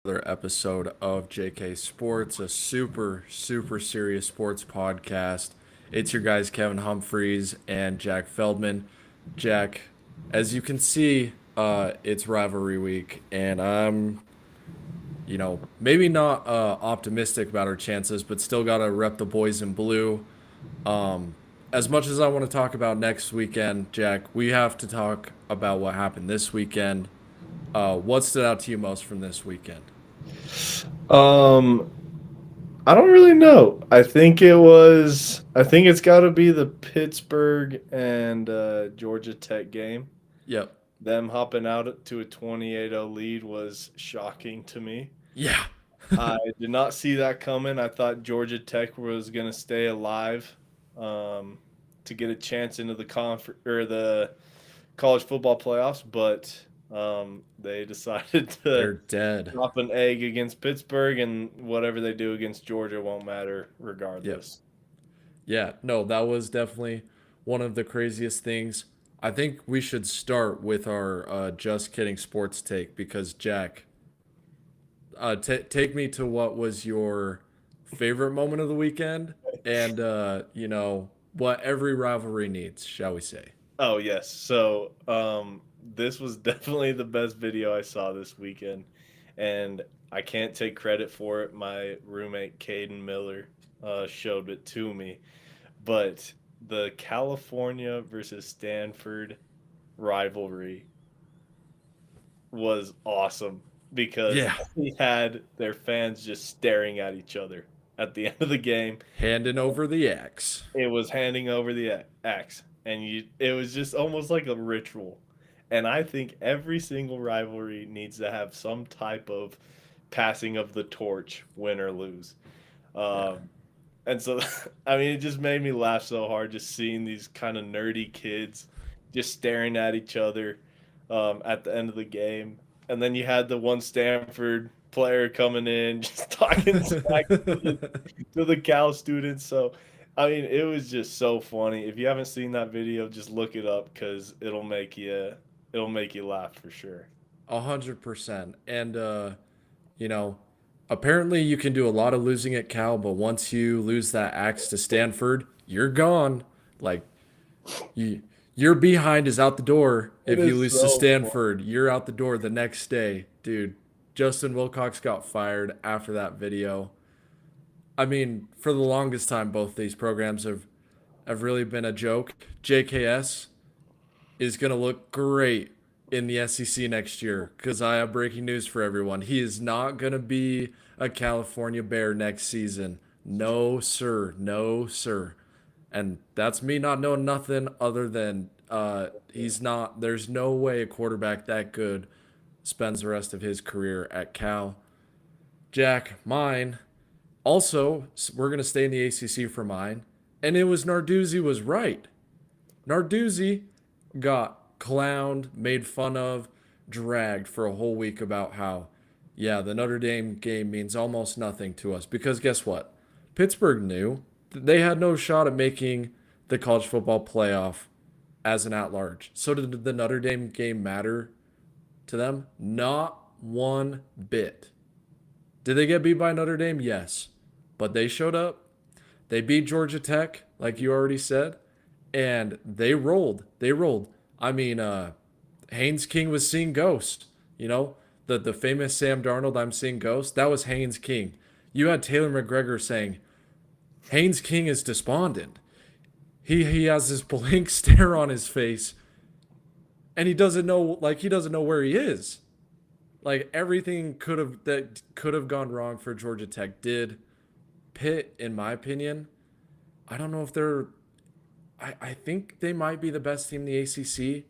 another episode of JK Sports, a super, super serious sports podcast. It's your guys, Kevin Humphreys and Jack Feldman. Jack, as you can see, it's rivalry week, and I'm, maybe not optimistic about our chances, but still got to rep the boys in blue. Um, as much as I want to talk about next weekend, Jack, we have to talk about what happened this weekend. What stood out to you most from this weekend? Um, I don't really know. I think it's got to be the Pittsburgh and Georgia Tech game. Yep. Them hopping out to a 28-0 lead was shocking to me. Yeah. I did not see that coming. I thought Georgia Tech was going to stay alive um, to get a chance into the the college football playoffs, but they decided to They're dead. drop an egg against Pittsburgh, and whatever they do against Georgia won't matter Yep. regardless. Yeah. No, that was definitely one of the craziest things. I think we should start with our just kidding sports take because Jack, take me to what was your favorite moment of the weekend and what every rivalry needs, shall we say. Oh yes, so this was definitely the best video I saw this weekend, and I can't take credit for it. My roommate Caden Miller showed it to me, but the California versus Stanford rivalry was awesome because Yeah. he had their fans just staring at each other at the end of the game. Handing over the axe. It was handing over the axe, and it was just almost like a ritual. And I think every single rivalry needs to have some type of passing of the torch, win or lose. Yeah. Um, and so, I mean, it just made me laugh so hard just seeing these kind of nerdy kids just staring at each other at the end of the game. And then you had the one Stanford player coming in, just talking smack to the Cal students. So, I mean, it was just so funny. If you haven't seen that video, just look it up because it'll make you laugh for sure. 100%. And you know, apparently you can do a lot of losing at Cal, but once you lose that axe to Stanford, you're gone. Like you your behind is out the door. It If you is lose to so funny. Stanford, you're out the door the next day. Dude, Justin Wilcox got fired after that video. I mean, for the longest time both these programs have really been a joke. JKS is going to look great in the SEC next year because I have breaking news for everyone. He is not going to be a California Bear next season. No, sir. No, sir. And that's me not knowing nothing other than he's not, there's no way a quarterback that good spends the rest of his career at Cal. Jack, mine. Also, we're going to stay in the ACC for mine. And it was Narduzzi was right. Narduzzi got clowned, made fun of, dragged for a whole week about how, yeah, the Notre Dame game means almost nothing to us. Because guess what? Pittsburgh knew they had no shot at making the college football playoff as an at large. So did the Notre Dame game matter to them? Not one bit. Did they get beat by Notre Dame? Yes. But they showed up. They beat Georgia Tech, like you already said, and they rolled. They rolled. I mean, Haynes King was seeing ghosts. You know, the famous Sam Darnold, I'm seeing ghosts. That was Haynes King. You had Taylor McGregor saying Haynes King is despondent. He has this blank stare on his face, and he doesn't know where he is. Like everything could have gone wrong for Georgia Tech did. Pitt, in my opinion, I don't know if they're I think they might be the best team in the ACC,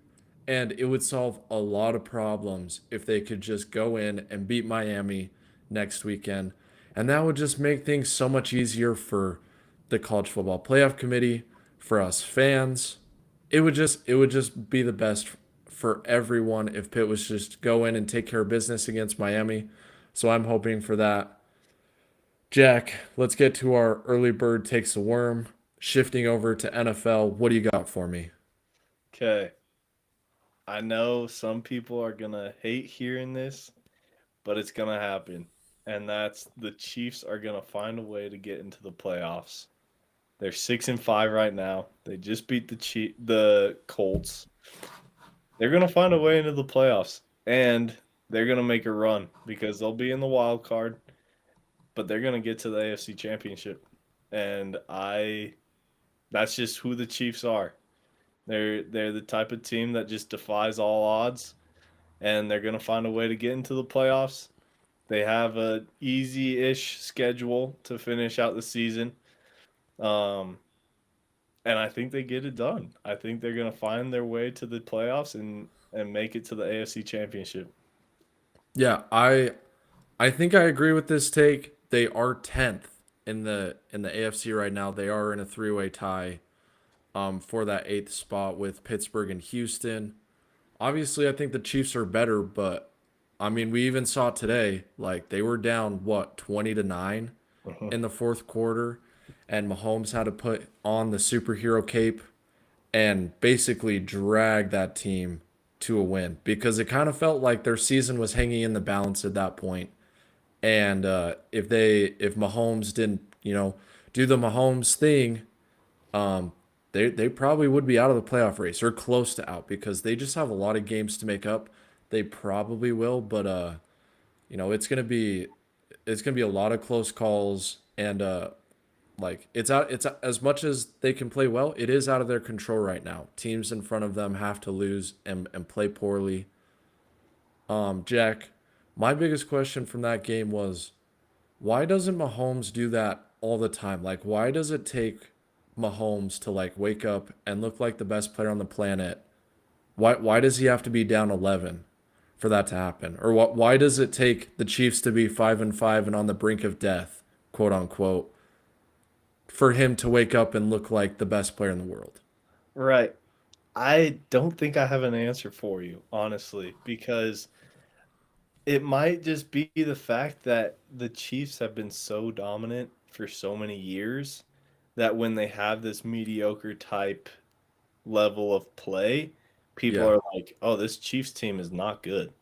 and it would solve a lot of problems if they could just go in and beat Miami next weekend. And that would just make things so much easier for the college football playoff committee, for us fans. It would just be the best for everyone if Pitt was just go in and take care of business against Miami. So I'm hoping for that. Jack, let's get to our early bird takes the worm. Shifting over to NFL, what do you got for me? Okay, I know some people are gonna hate hearing this, but it's going to happen. And that's the Chiefs are going to find a way to get into the playoffs. They're 6-5 right now. They just beat the Colts. They're going to find a way into the playoffs, and they're going to make a run because they'll be in the wild card, but they're going to get to the AFC Championship. And that's just who the Chiefs are. They're the type of team that just defies all odds, and they're going to find a way to get into the playoffs. They have a easy-ish schedule to finish out the season. Um, and I think they get it done. I think they're going to find their way to the playoffs and make it to the AFC Championship. Yeah, I think I agree with this take. They are 10th in the AFC right now. They are in a three-way tie for that 8th spot with Pittsburgh and Houston. Obviously, I think the Chiefs are better, but I mean, we even saw today, like they were down what, 20-9 Mhm. in the fourth quarter, and Mahomes had to put on the superhero cape and basically drag that team to a win because it kind of felt like their season was hanging in the balance at that point. And if Mahomes didn't, do the Mahomes thing, um, they probably would be out of the playoff race or close to out because they just have a lot of games to make up. They probably will, but it's gonna be a lot of close calls and like it's as much as they can play well, it is out of their control right now. Teams in front of them have to lose and play poorly. Jack, my biggest question from that game was why doesn't Mahomes do that all the time? Like, why does it take Mahomes to like wake up and look like the best player on the planet? Why does he have to be down 11 for that to happen? Or why does it take the Chiefs to be 5-5 and on the brink of death, quote unquote, for him to wake up and look like the best player in the world? Right. I don't think I have an answer for you, honestly, because it might just be the fact that the Chiefs have been so dominant for so many years that when they have this mediocre type level of play, people Yeah. are like, "Oh, this Chiefs team is not good."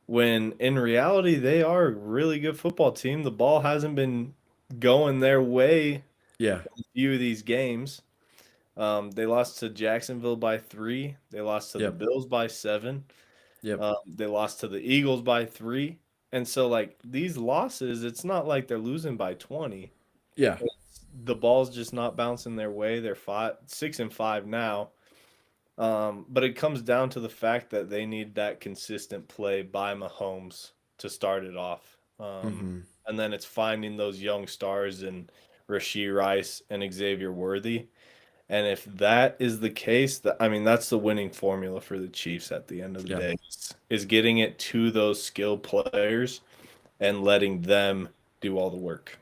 When in reality, they are a really good football team. The ball hasn't been going their way Yeah. in a few of these games. They lost to Jacksonville by 3. They lost to the Yep. Bills by 7. Yep. They lost to the Eagles by 3. And so, like, these losses, it's not like they're losing by 20. Yeah. The ball's just not bouncing their way. They're 6-5 now. But it comes down to the fact that they need that consistent play by Mahomes to start it off. Mm-hmm. And then it's finding those young stars in Rashee Rice and Xavier Worthy. And if that is the case, that I mean, that's the winning formula for the Chiefs at the end of the Yeah. day is getting it to those skilled players and letting them do all the work.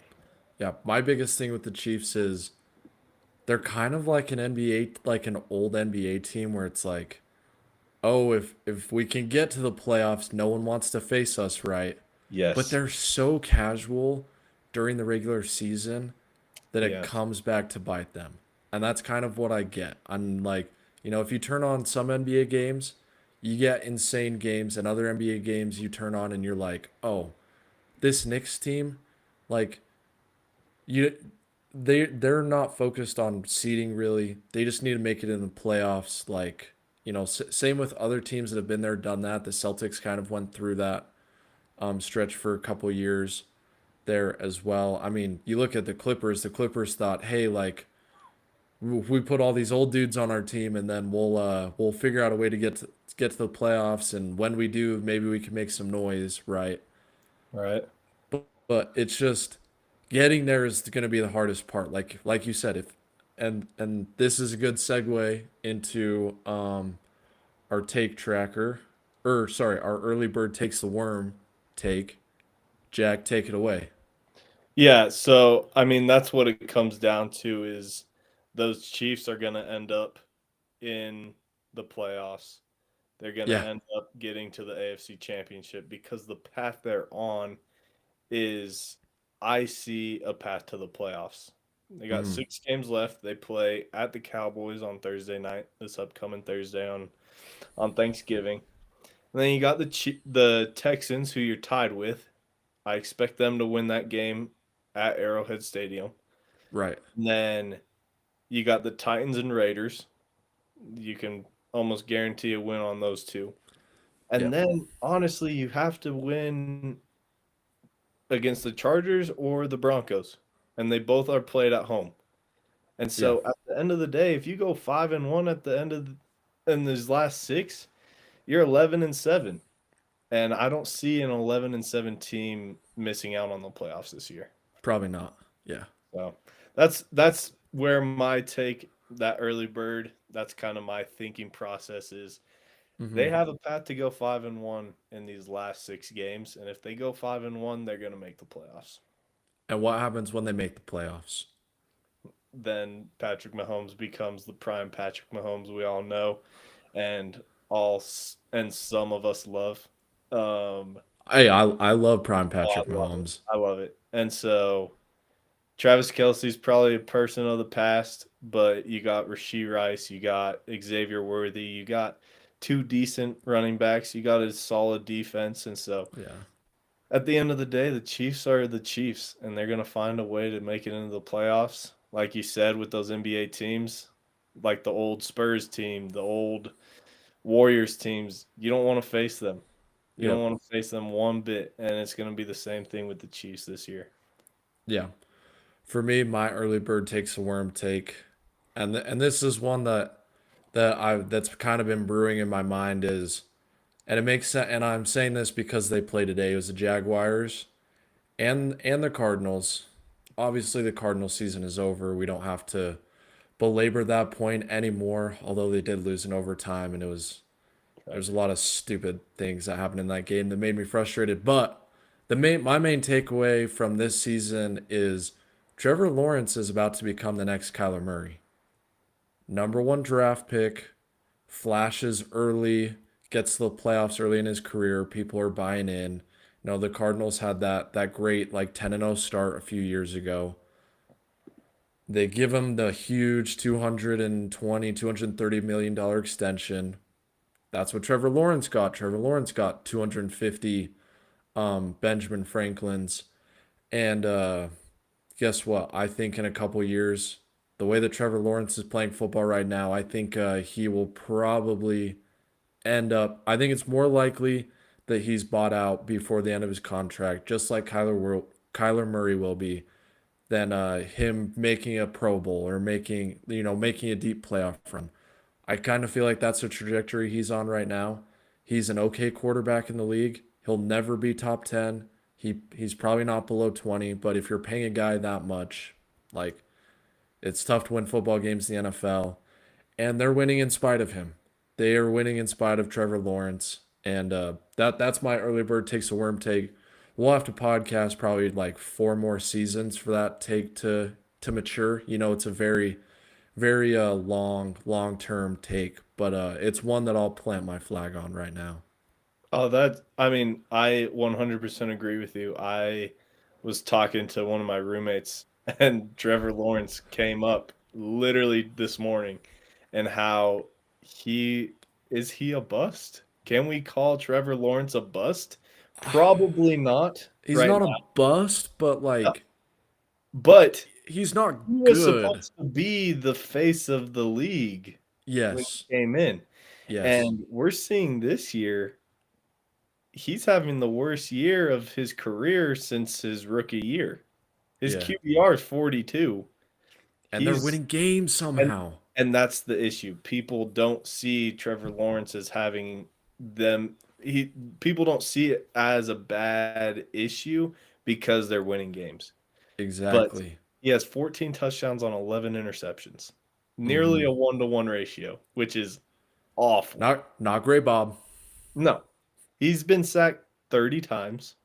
Yeah. My biggest thing with the Chiefs is they're kind of like an NBA, like an old NBA team where it's like, oh, if we can get to the playoffs, no one wants to face us, right? But Yes. they're so casual during the regular season that it Yes. comes back to bite them. And that's kind of what I get. I'm like, if you turn on some NBA games, you get insane games, and other NBA games you turn on and you're like, oh, this Knicks team, like you they're not focused on seeding really. They just need to make it in the playoffs. Like, same with other teams that have been there, done that. The Celtics kind of went through that stretch for a couple years there as well. I mean, you look at the Clippers. The Clippers thought, hey, like we put all these old dudes on our team, and then we'll figure out a way to get to the playoffs. And when we do, maybe we can make some noise, right? Right. But it's just getting there is going to be the hardest part. Like you said, if and this is a good segue into our take tracker, or sorry, our early bird takes the worm take. Jack, take it away. Yeah, so I mean that's what it comes down to is those Chiefs are going to end up in the playoffs. They're going to Yeah. end up getting to the AFC Championship because the path they're on is I see a path to the playoffs. They got Mm-hmm. 6 games left. They play at the Cowboys on Thursday night, this upcoming Thursday on Thanksgiving. And then you got the Texans, who you're tied with. I expect them to win that game at Arrowhead Stadium. Right. And then you got the Titans and Raiders. You can almost guarantee a win on those two. And Yep. then, honestly, you have to win against the Chargers or the Broncos, and they both are played at home. And Yeah. so, at the end of the day, if you go 5-1 at the end of in these last six, you're 11-7, and I don't see an 11-7 team missing out on the playoffs this year. Probably not. Yeah. So that's where my take, that early bird. That's kind of my thinking process is. Hmm. They have a path to go 5-1 in these last six games, and if they go 5-1, they're going to make the playoffs. And what happens when they make the playoffs? Then Patrick Mahomes becomes the prime Patrick Mahomes we all know, and and some of us love. Um, Hey, I love prime oh, Patrick I love it. Mahomes. I love it. And so Travis Kelsey's probably a person of the past, but you got Rashee Rice, you got Xavier Worthy, you got two decent running backs, you got a solid defense, and so Yeah. at the end of the day, the Chiefs are the Chiefs, and they're going to find a way to make it into the playoffs. Like you said, with those NBA teams, like the old Spurs team, the old Warriors teams, you don't want to face them. You don't Yep. want to face them one bit, and it's going to be the same thing with the Chiefs this year. Yeah. For me, my early bird takes a worm take, and this is one that's kind of been brewing in my mind is, and it makes sense. And I'm saying this because they play today. It was the Jaguars and the Cardinals. Obviously, the Cardinal season is over. We don't have to belabor that point anymore. Although they did lose in overtime, and Okay. there's a lot of stupid things that happened in that game that made me frustrated. But my main takeaway from this season is Trevor Lawrence is about to become the next Kyler Murray. Number one draft pick, flashes early, gets to the playoffs early in his career. People are buying in. You know, the Cardinals had that great like 10-0 start a few years ago. They give him the huge 220, $230 million extension. That's what Trevor Lawrence got. Trevor Lawrence got 250 Benjamin Franklin's. And guess what? I think in a couple years, the way that Trevor Lawrence is playing football right now, I think he will probably end up. I think it's more likely that he's bought out before the end of his contract, just like Kyler Murray will be, than him making a Pro Bowl or making a deep playoff run. I kind of feel like that's the trajectory he's on right now. He's an okay quarterback in the league. He'll never be top 10. He's probably not below 20, but if you're paying a guy that much, like it's tough to win football games in the NFL, and they're winning in spite of him. They are winning in spite of Trevor Lawrence, and that's my early bird takes a worm take. We'll have to podcast probably like four more seasons for that take to mature. You know, it's a very long term take, but it's one that I'll plant my flag on right now. Oh, I mean, I 100% agree with you. I was talking to one of my roommates, and Trevor Lawrence came up literally this morning, and how he he a bust? Can we call Trevor Lawrence a bust? Probably not He's right not a bust, but now, like but he's not he was good. supposed to be the face of the league when Yes. he came in, Yes. and we're seeing this year he's having the worst year of his career since his rookie year. His Yeah. QBR is 42. And they're He's winning games and somehow. and that's the issue. People don't see Trevor Lawrence as having them he people don't see it as a bad issue because they're winning games. But Exactly. he has 14 touchdowns on 11 interceptions. Nearly Hmm. a 1-to-1 ratio, which is awful. Not great, Bob. No. He's been sacked 30 times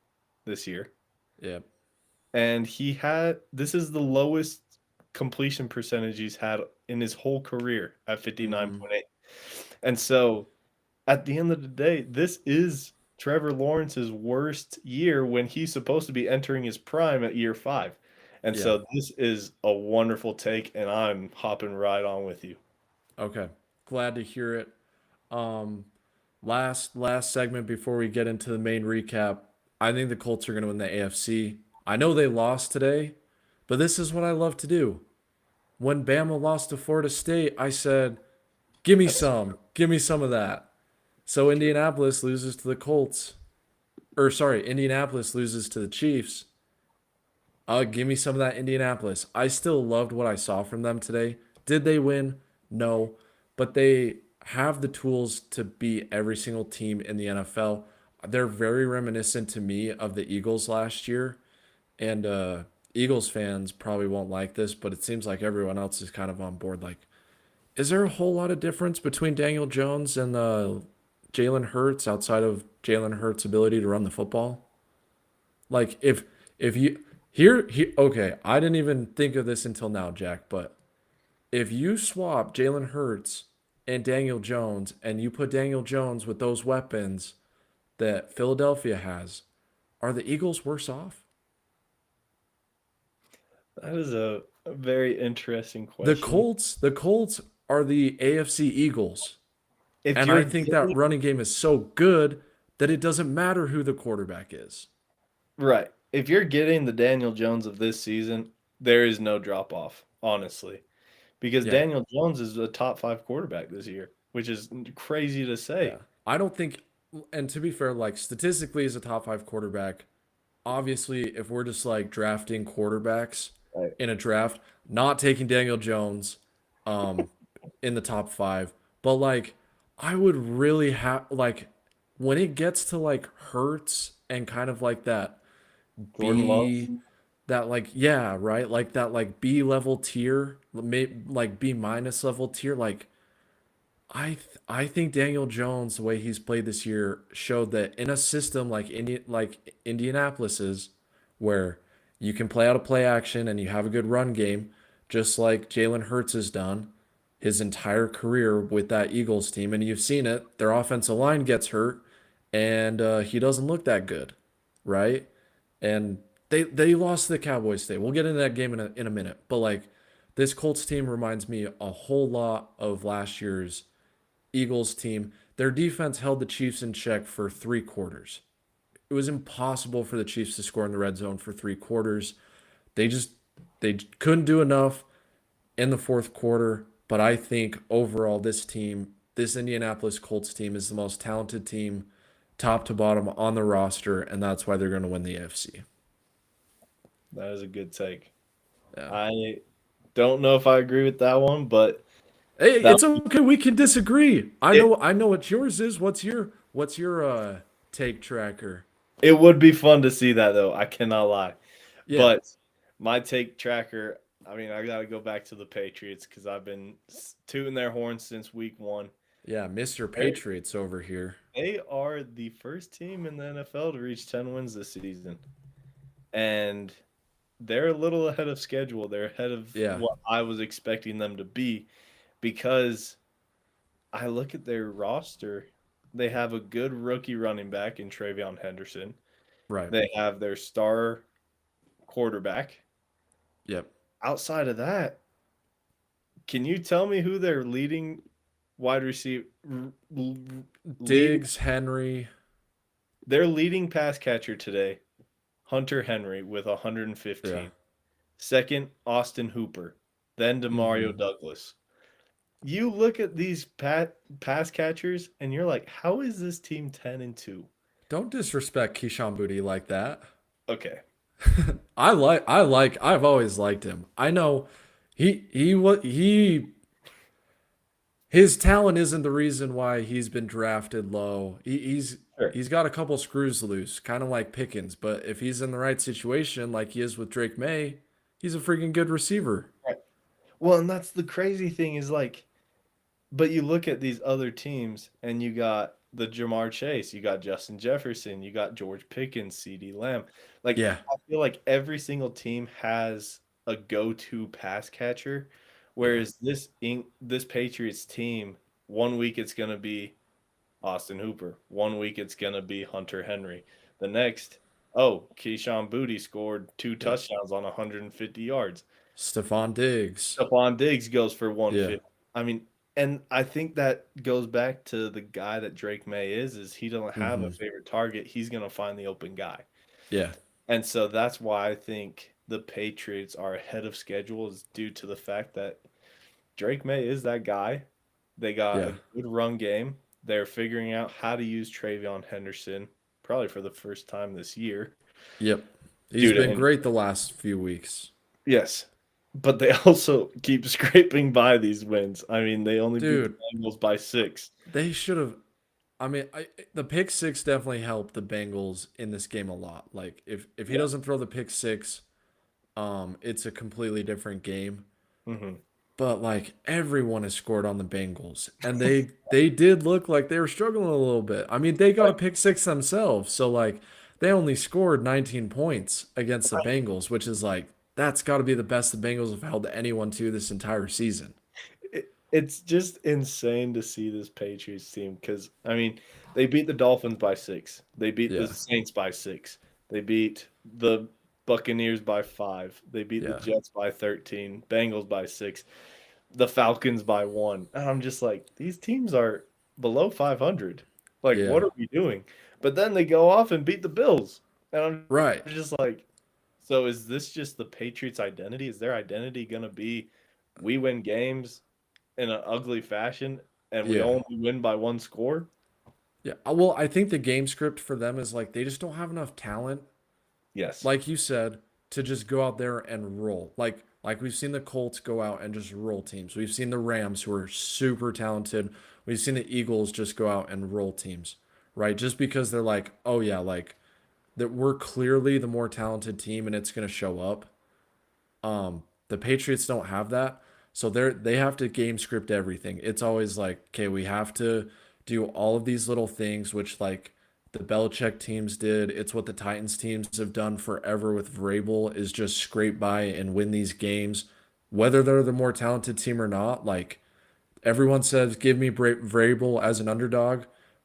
this year. Yep. And this is the lowest completion percentage he's had in his whole career at Hmm. 59.8. And so at the end of the day, this is Trevor Lawrence's worst year when he's supposed to be entering his prime at year 5. And Yeah. so this is a wonderful take, and I'm hopping right on with you. Okay. Glad to hear it. Um, last segment before we get into the main recap. I think the Colts are going to win the AFC. I know they lost today, but this is what I love to do. When Bama lost to Florida State, I said, "Give me That's some. Give me some of that." So true. Indianapolis loses to the Colts. Or sorry, Indianapolis loses to the Chiefs. Give me some of that Indianapolis. I still loved what I saw from them today. Did they win? No, but they have the tools to beat every single team in the NFL. They're very reminiscent to me of the Eagles last year, and Eagles fans probably won't like this, but it seems like everyone else is kind of on board. Like, is there a whole lot of difference between Daniel Jones and Jalen Hurts outside of Jalen Hurts' ability to run the football? Like if you okay, I didn't even think of this until now, Jack, but if you swap Jalen Hurts and Daniel Jones and you put Daniel Jones with those weapons that Philadelphia has, are the Eagles worse off? That is a very interesting The question. Colts, the Colts are the AFC Eagles. If And you're I think that getting running game is so good that it doesn't matter who the quarterback is. right, if you're getting the Daniel Jones of this season, there is no drop off, honestly, because Yeah. Daniel Jones is a top 5 quarterback this year, which is crazy to Yeah. say. I don't think, and to be fair, like statistically as a top five quarterback, obviously, if we're just like drafting quarterbacks Right. in a draft, not taking Daniel Jones um in the top five, but like I would really have like when it gets to like Hurts and kind of like that Jordan Love. B that like yeah, right? Like that like B level tier, like B minus level tier, like I think Daniel Jones, the way he's played this year, showed that in a system like Indianapolis's, where you can play out a play action and you have a good run game, just like Jalen Hurts has done his entire career with that Eagles team, and you've seen it. Their offensive line gets hurt, and he doesn't look that good, right? And they lost to the Cowboys today. We'll get into that game in a minute, but like this Colts team reminds me a whole lot of last year's Eagles team. Their defense held the Chiefs in check for 3 quarters. It was impossible for the Chiefs to score in the red zone for 3 quarters. They just they couldn't do enough in the fourth quarter. But I think overall, this team, this Indianapolis Colts team, is the most talented team, top to bottom on the roster, and that's why they're going to win the AFC. That is a good take. Yeah. I don't know if I agree with that one, but Hey, that it's okay. We can disagree. I it know. I know what yours is. What's your take tracker? it would be fun to see that though. I cannot lie. Yeah. But my take tracker, I mean, I got to go back to the Patriots because I've been tooting their horn since week 1. Yeah, Mr. They Patriots over here. they are the first team in the NFL to reach 10 wins this season. And they're a little ahead of schedule. They're ahead of Yeah, what I was expecting them to be because I look at their roster. They have a good rookie running back in Travion Henderson. right. They have their star quarterback. Yep. Outside of that, can you tell me who their leading wide receiver lead Diggs, Henry. their leading pass catcher today? Hunter Henry with Yeah. 115. Second, Austin Hooper. Then Demario hmm Douglas. You look at these pass catchers and you're like, how is this team 10-2? Don't disrespect Keyshawn Booty like that. Okay. I've always liked him. I know he his talent isn't the reason why he's been drafted low. Sure. He's got a couple screws loose, kind of like Pickens, but if he's in the right situation like he is with Drake May, he's a freaking good receiver. Right. Well, and that's the crazy thing is like, but you look at these other teams and you got the Jamar Chase, you got Justin Jefferson, you got George Pickens, CD Lamb. Like Yeah. I feel like every single team has a go-to pass catcher, Yeah. whereas this Patriots team, 1 week it's gonna be Austin Hooper, 1 week it's gonna be Hunter Henry. The next, oh, Keyshawn Booty scored two Yep. touchdowns on 150 yards. Stephon Diggs. Stephon Diggs goes for Yeah. 150. I mean, And I think that goes back to the guy that Drake May is he don't have a Hmm. favorite target. He's gonna find the open guy. Yeah. And so that's why I think the Patriots are ahead of schedule is due to the fact that Drake May is that guy. They got Yeah. a good run game. They're figuring out how to use Travion Henderson, probably for the first time this year, Yep. He's due to been injury. great the last few weeks. Yes. But they also keep scraping by these wins. I mean, they only beat the Dude, Bengals by 6. they should have. I mean, the pick six definitely helped the Bengals in this game a lot. Like if he Yeah. doesn't throw the pick six, it's a completely different game. Mhm. But like everyone has scored on the Bengals, and they did look like they were struggling a little bit. I mean, they got a Right. pick six themselves, so like they only scored 19 points against the Bengals, which is like that's got to be the best the Bengals have held anyone to this entire season. It's just insane to see this Patriots team because, I mean, they beat the Dolphins by 6. They beat the Yeah, Saints by 6. They beat the Buccaneers by 5. They beat the yeah, Jets by 13. Bengals by 6. The Falcons by 1. And I'm just like, these teams are below 500. Like, what yeah. are we doing? But then they go off and beat the Bills. And I'm Right. just like, so is this just the Patriots' identity? Is their identity going to be we win games in an ugly fashion and we Yeah. only win by 1 score? Yeah. Well, I think the game script for them is like they just don't have enough talent, Yes. like you said, to just go out there and roll. Like we've seen the Colts go out and just roll teams. We've seen the Rams who are super talented. We've seen the Eagles just go out and roll teams, right? Just because they're like, oh yeah, like that we're clearly the more talented team and it's gonna show up. The Patriots don't have that. So they have to game script everything. It's always like, okay, we have to do all of these little things, which like the Belichick teams did. It's what the Titans teams have done forever with Vrabel is just scrape by and win these games, whether they're the more talented team or not. Like everyone says, give me Vrabel as an underdog,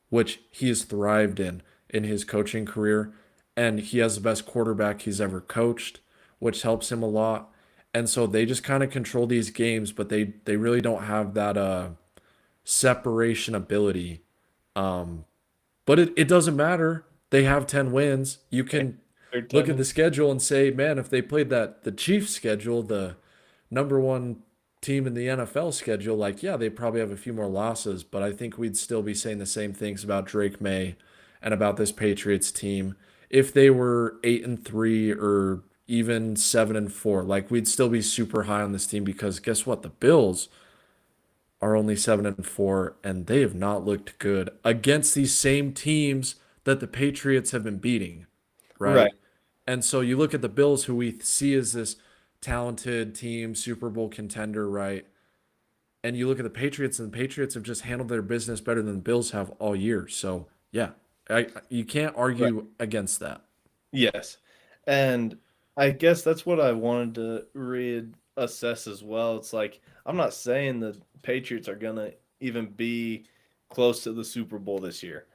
which he has thrived in his coaching career, and he has the best quarterback he's ever coached, which helps him a lot. And so they just kind of control these games, but they really don't have that separation ability. Um, but it doesn't matter. They have 10 wins. You can They're look 10 at the and schedule and say, man, if they played the Chiefs schedule, the number one team in the NFL schedule, like, yeah, they probably have a few more losses, but I think we'd still be saying the same things about Drake May and about this Patriots team. If they were 8-3 or even 7-4, like we'd still be super high on this team because guess what? The Bills are only 7-4 and they have not looked good against these same teams that the Patriots have been beating, right. right? And so you look at the Bills, who we see as this talented team, Super Bowl contender, right? And you look at the Patriots, and the Patriots have just handled their business better than the Bills have all year. So yeah, you can't Right. argue against that. Yes. And I guess that's what I wanted to reassess as well. It's like I'm not saying the Patriots are going to even be close to the Super Bowl this year.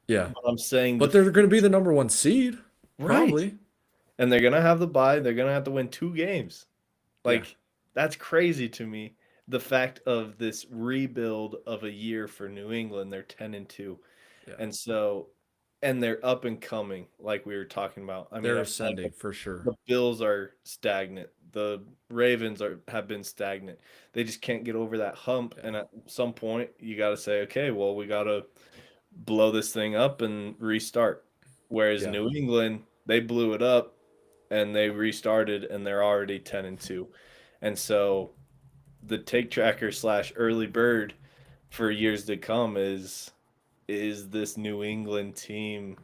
Yeah, But I'm saying the but they're going to be future, the number one seed, right. probably. And they're going to have the bye. They're going to have to win 2 games. Yeah, Like, that's crazy to me. The fact of this rebuild of a year for New England, they're 10 and 2. yeah, And so, and they're up and coming, like we were talking about. I mean, they're I feel like ascending for sure. the Bills are stagnant. The Ravens have been stagnant. They just can't get over that hump. Yeah, And at some point, you got to say, okay, well, we got to blow this thing up and restart. Whereas yeah, New England, they blew it up and they restarted and they're already 10 and 2. And so the take tracker slash early bird for years to come is this New England team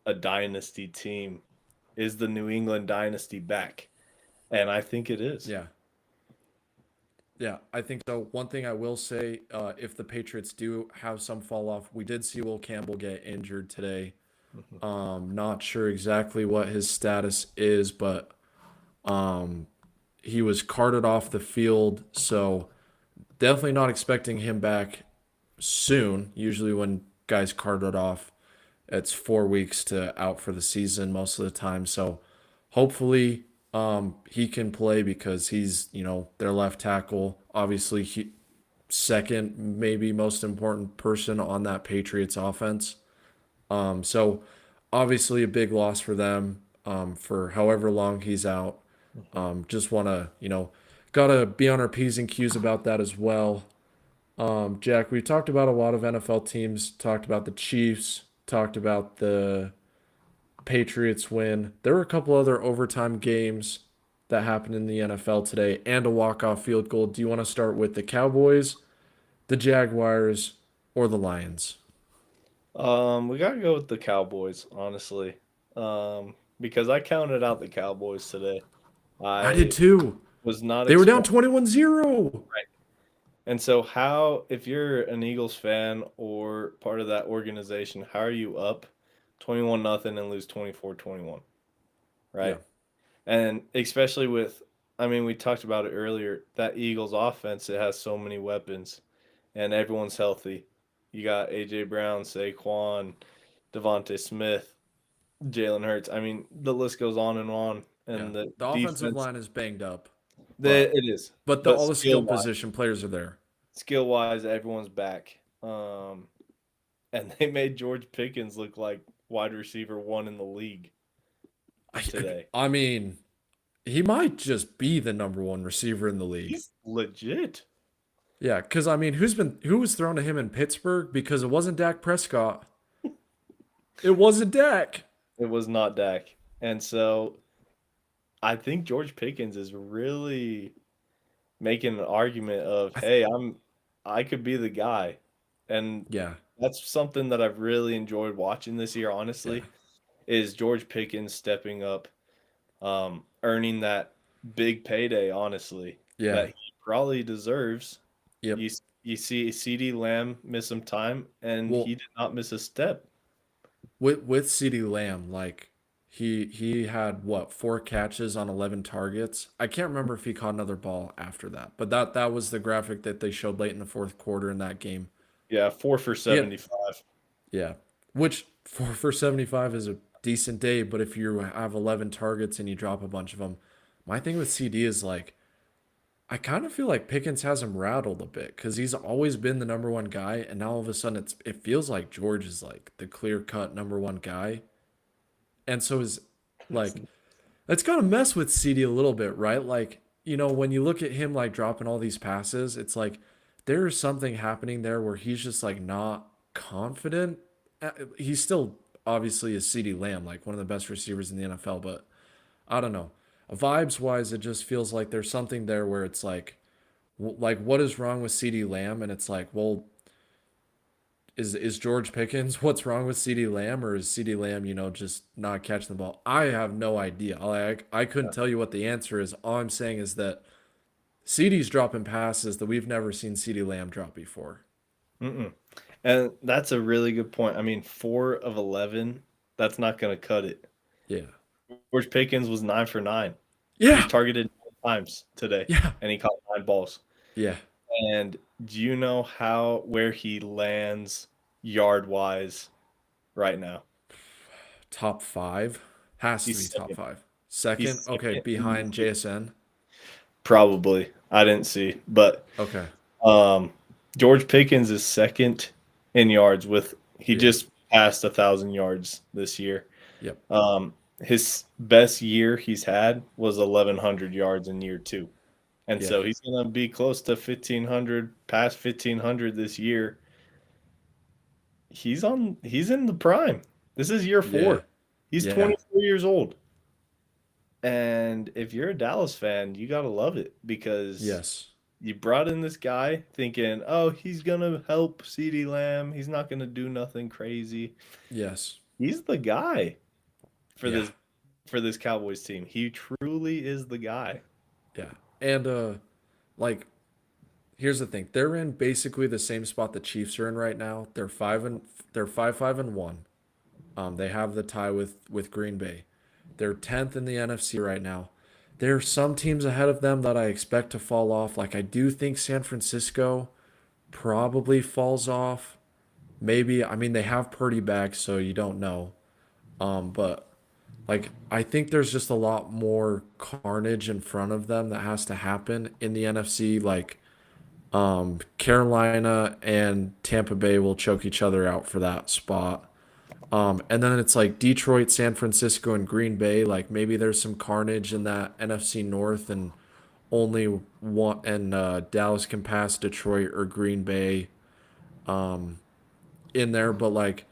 a dynasty team? Is the New England dynasty back? And I think it is. yeah. Yeah, I think so. One thing I will say, if the Patriots do have some fall off, we did see Will Campbell get injured today. Mhm. Not sure exactly what his status is, but um, he was carted off the field, so definitely not expecting him back soon. Usually, when guys carted off, it's 4 weeks to out for the season most of the time. So hopefully, he can play because he's their left tackle. Obviously, he second, maybe most important person on that Patriots offense. So obviously a big loss for them for however long he's out. Mhm. Just want to, gotta be on our P's and Q's about that as well. Jack, we talked about a lot of NFL teams, talked about the Chiefs, talked about the Patriots win. There were a couple other overtime games that happened in the NFL today and a walk-off field goal. Do you want to start with the Cowboys, the Jaguars, or the Lions? We gotta go with the Cowboys, honestly. Because I counted out the Cowboys today. I did I too. was not They were down expecting. 21-0. And so, how, if you're an Eagles fan or part of that organization, how are you up 21 nothing and lose 24-21, Yeah. right? And especially with, I mean, we talked about it earlier, that Eagles offense, it has so many weapons and everyone's healthy. You got AJ Brown, Saquon, Devontae Smith, Jalen Hurts. I mean, the list goes on and on. Yeah. And the The offensive defense, line is banged up, but it is. But all the skill position players are there. skill wise, everyone's back. And they made George Pickens look like wide receiver one in the league I, today. I mean, he might just be the number one receiver in the league. He's legit. Yeah, because I mean, who was thrown to him in Pittsburgh? Because it wasn't Dak Prescott. It wasn't Dak. It was not Dak. And so I think George Pickens is really making an argument of, I th- hey, I could be the guy. And yeah, that's something that I've really enjoyed watching this year, yeah, honestly, is George Pickens stepping up, earning that big payday, honestly, yeah, that he probably deserves. yep. You you see CD Lamb miss some time, and Well, he did not miss a step. with CeeDee Lamb, like he had what, 4 catches on 11 targets. I can't remember if he caught another ball after that, but that was the graphic that they showed late in the fourth quarter in that game. Yeah, 4 for He had 75. Yeah, which for 75 is a decent day, but if you have 11 targets and you drop a bunch of them, my thing with CD is like I kind of feel like Pickens has him rattled a bit because he's always been the number one guy, and now all of a sudden it feels like George is like the clear cut number one guy, and so is like it's gonna mess with CD a little bit, right? Like when you look at him like dropping all these passes, it's like there is something happening there where he's just like not confident. He's still obviously a CD Lamb, like one of the best receivers in the NFL, but I don't know. Vibes wise, it just feels like there's something there where it's like what is wrong with CD Lamb? And it's like, well, is George Pickens what's wrong with CD Lamb, or is CD Lamb, just not catching the ball? I have no idea. I couldn't tell you what the answer is. All I'm saying is that CD's dropping passes that we've never seen CD Lamb drop before. Mm-mm. And that's a really good point. I mean, 4 of 11, that's not going to cut it. Yeah. George Pickens was 9 for 9. He was Yeah. targeted 9 times today, Yeah. and he caught 9 balls. Yeah. And do you know where he lands yard wise right now? Top five has to be He's top second. five. He's Second, okay, second in the behind league. JSN. Probably. I didn't see, but Okay. um, George Pickens is second in yards he Yeah. just passed 1,000 yards this year. Yep. His best year he's had was 1,100 yards in year 2. And Yeah. so he's going to be close to 1,500, past 1,500 this year. He's in the prime. This is year Yeah. 4. He's Yeah. 24 years old. And if you're a Dallas fan, you got to love it because Yes. you brought in this guy thinking, "Oh, he's going to help CeeDee Lamb. He's not going to do nothing crazy." Yes. He's the guy for Yeah. this Cowboys team. He truly is the guy. Yeah. And like here's the thing. They're in basically the same spot the Chiefs are in right now. They're 5-5-1. They have the tie with Green Bay. They're 10th in the NFC right now. There are some teams ahead of them that I expect to fall off. Like I do think San Francisco probably falls off. Maybe, I mean they have Purdy back, so you don't know. But like I think there's just a lot more carnage in front of them that has to happen in the NFC. Like Carolina and Tampa Bay will choke each other out for that spot. And then it's like Detroit, San Francisco, and Green Bay. Like maybe there's some carnage in that NFC North, and only one and Dallas can pass Detroit or Green Bay in there. But like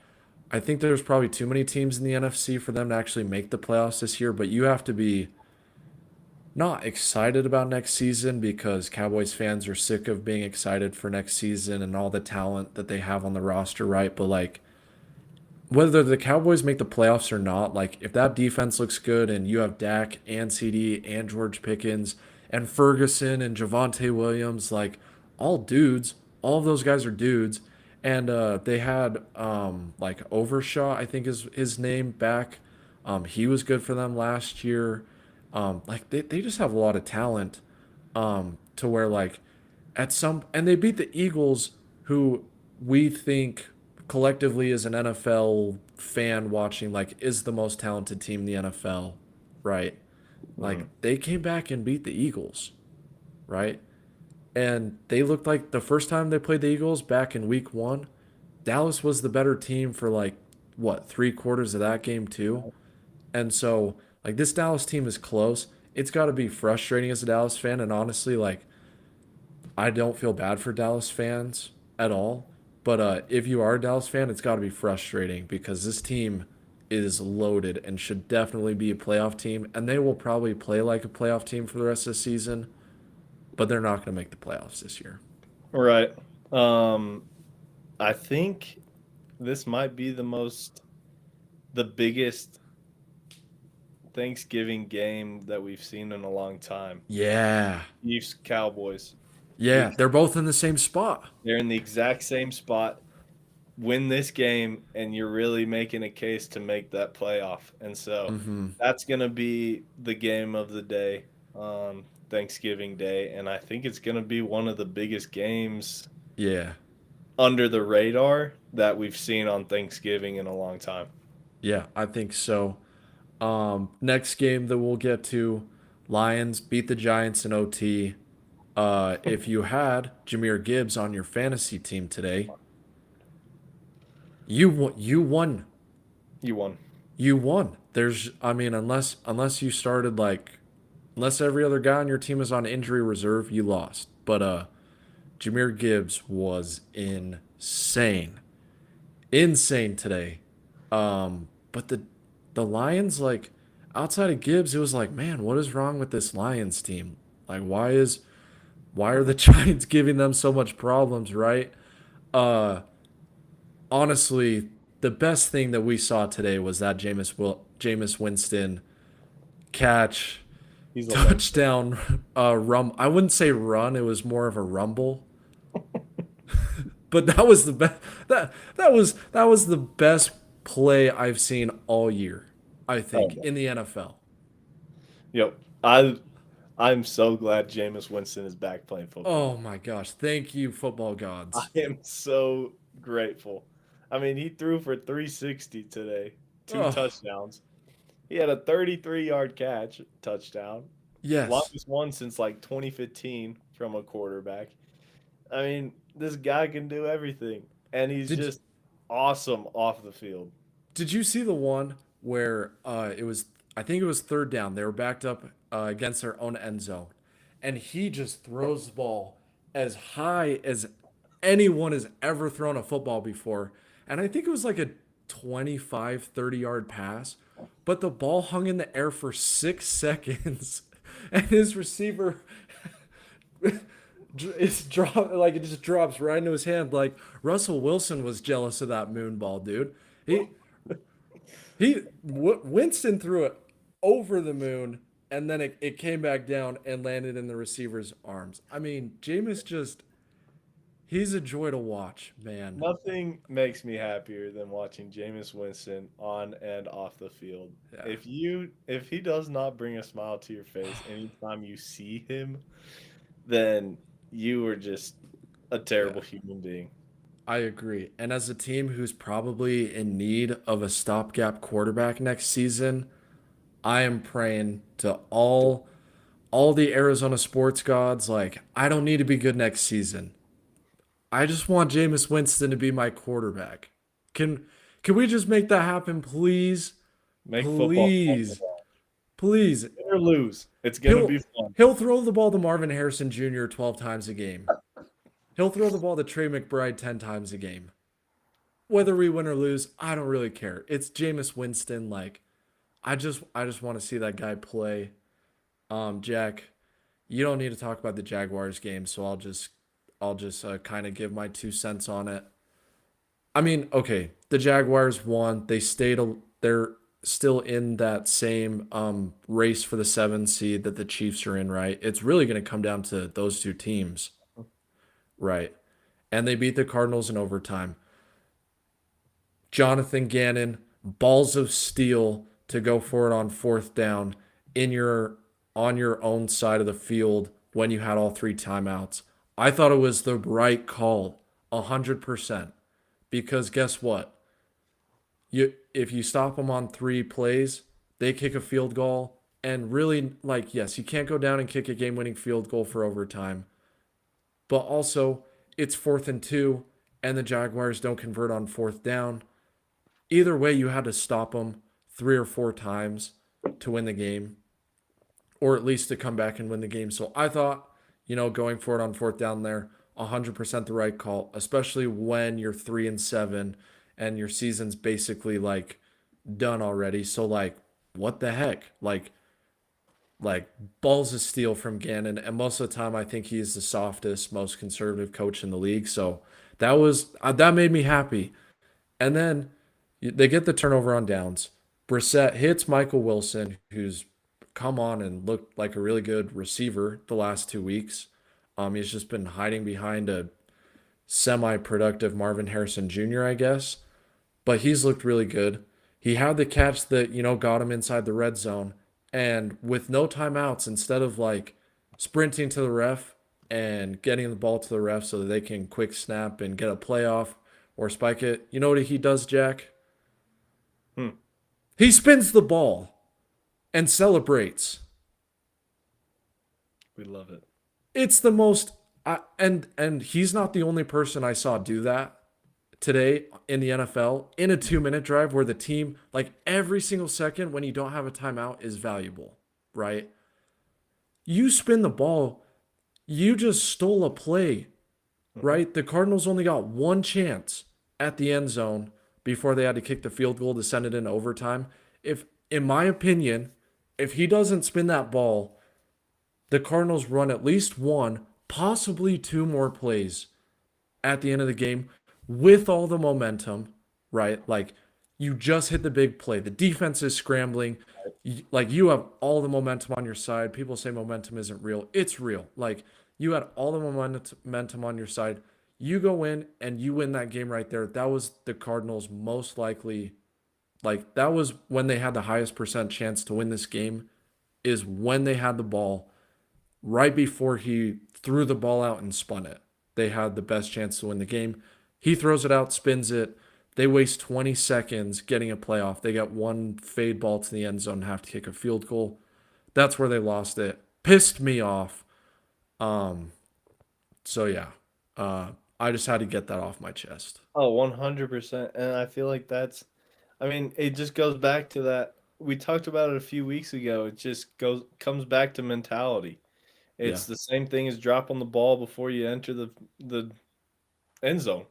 I think there's probably too many teams in the NFC for them to actually make the playoffs this year. But you have to be not excited about next season because Cowboys fans are sick of being excited for next season and all the talent that they have on the roster, right? But like whether the Cowboys make the playoffs or not, like if that defense looks good and you have Dak and CD and George Pickens and Ferguson and Javonte Williams, like all dudes, all of those guys are dudes. And they had like Overshaw, I think is his name back. He was good for them last year. Like they just have a lot of talent to where like at some and they beat the Eagles, who we think collectively as an NFL fan watching like is the most talented team in the NFL, right? Like Mhm. they came back and beat the Eagles, right? And they looked like the first time they played the Eagles back in week 1, Dallas was the better team for like what, 3/4 of that game too. And so like this Dallas team is close. It's got to be frustrating as a Dallas fan, and honestly like I don't feel bad for Dallas fans at all. But if you are a Dallas fan, it's got to be frustrating because this team is loaded and should definitely be a playoff team. And they will probably play like a playoff team for the rest of the season, but they're not going to make the playoffs this year. Right. Um, I think this might be the biggest Thanksgiving game that we've seen in a long time. Yeah. Chiefs, Cowboys. Yeah. The, They're both in the same spot. they're in the exact same spot. Win this game, and you're really making a case to make that playoff. And so Mm-hmm. that's going to be the game of the day, Thanksgiving Day. And I think it's going to be one of the biggest games Yeah. under the radar that we've seen on Thanksgiving in a long time. Yeah. I think so. Next game that we'll get to, Lions beat the Giants in OT. If you had Jahmyr Gibbs on your fantasy team today, you won. You won. You won. You won. There's, I mean, unless you started like, unless every other guy on your team is on injury reserve, you lost. But Jahmyr Gibbs was insane, insane today. But the Lions, like, outside of Gibbs, it was like, man, what is wrong with this Lions team? Like, why are the Giants giving them so much problems, right? Uh, Honestly, the best thing that we saw today was that Jameis Winston catch, He's a legend. touchdown, I wouldn't say run, it was more of a rumble. But that was the best that was the best play I've seen all year, I Oh, think, man. in the NFL. Yep. I'm so glad Jameis Winston is back playing football. Oh my gosh. Thank you, football I gods. am so grateful. I mean, he threw for 360 today, two Oh, touchdowns. He had a 33-yard catch touchdown, yes. longest one since like 2015 from a quarterback. I mean, this guy can do everything, and he's Did just awesome off the field. Did you see the one where it was, I think it was third down. They were backed up against their own end zone. And he just throws the ball as high as anyone has ever thrown a football before. And I think it was like a 25, 30-yard pass. But the ball hung in the air for 6 seconds. And his receiver it's drop like it just drops right into his hand. Like Russell Wilson was jealous of that moon ball, dude. He Winston threw it over the moon, and then it came back down and landed in the receiver's arms. I mean, Jameis just he's a joy to watch, man. Nothing makes me happier than watching Jameis Winston on and off the field. Yeah. If he does not bring a smile to your face anytime you see him, then you are just a Yeah. terrible human being. I agree. And as a team who's probably in need of a stopgap quarterback next season, I am praying to all the Arizona sports gods, like, I don't need to be good next season. I just want Jameis Winston to be my quarterback. Can can we just make that happen, please? Make football fun Please. again. Please. Win or lose, it's gonna He'll be fun. he'll throw the ball to Marvin Harrison Jr. 12 times a game. He'll throw the ball to Trey McBride 10 times a game. Whether we win or lose, I don't really care. It's Jameis Winston. Like, I just want to see that guy play. Jack, you don't need to talk about the Jaguars game, so I'll just kind of give my 2 cents on it. I mean, okay, the Jaguars won. They're still in that same race for the 7 seed that the Chiefs are in, right? It's really going to come down to those two teams, right? And they beat the Cardinals in overtime. Jonathan Gannon, balls of steel to go for it on fourth down in your on your own side of the field when you had all three timeouts. I thought it was the right call, 100%. Because guess what? If you stop them on 3 plays, they kick a field goal. And really, like, yes, you can't go down and kick a game-winning field goal for overtime. But also, it's 4th and 2, and the Jaguars don't convert on fourth down. Either way, you had to stop them 3 or 4 times to win the game, or at least to come back and win the game. So I thought, going for it on fourth down there, 100% the right call, especially when you're 3-7 and your season's basically like done already. So like, what the heck? Like balls of steel from Gannon, and most of the time I think he's the softest, most conservative coach in the league. So that made me happy. And then they get the turnover on downs. Brissett hits Michael Wilson, who's come on and looked like a really good receiver the last 2 weeks. He's just been hiding behind a semi-productive Marvin Harrison Jr., I guess, but he's looked really good. He had the catch that got him inside the red zone, and with no timeouts, instead of like sprinting to the ref and getting the ball to the ref so that they can quick snap and get a playoff or spike it, you know what he does, Jack? Hmm. He spins the ball and celebrates. We love it. It's the most and he's not the only person I saw do that today in the NFL in a 2-minute drive where the team, like, every single second when you don't have a timeout is valuable, right? You spin the ball, you just stole a play, right? The Cardinals only got one chance at the end zone before they had to kick the field goal to send it in overtime. If, in my opinion, if he doesn't spin that ball, the Cardinals run at least one, possibly two more plays at the end of the game with all the momentum, right? Like, you just hit the big play. The defense is scrambling. Like, you have all the momentum on your side. People say momentum isn't real. It's real. Like, you had all the momentum on your side. You go in and you win that game right there. That was the Cardinals' most likely, like, that was when they had the highest percent chance to win this game, is when they had the ball right before he threw the ball out and spun it. They had the best chance to win the game. He throws it out, spins it. They waste 20 seconds getting a playoff. They get one fade ball to the end zone and have to kick a field goal. That's where they lost it. Pissed me off. Um, so yeah, I just had to get that off my chest. Oh, 100%. And I feel like I mean, it just goes back to that. We talked about it a few weeks ago. It just comes back to mentality. Yeah. It's the same thing as dropping the ball before you enter the end zone.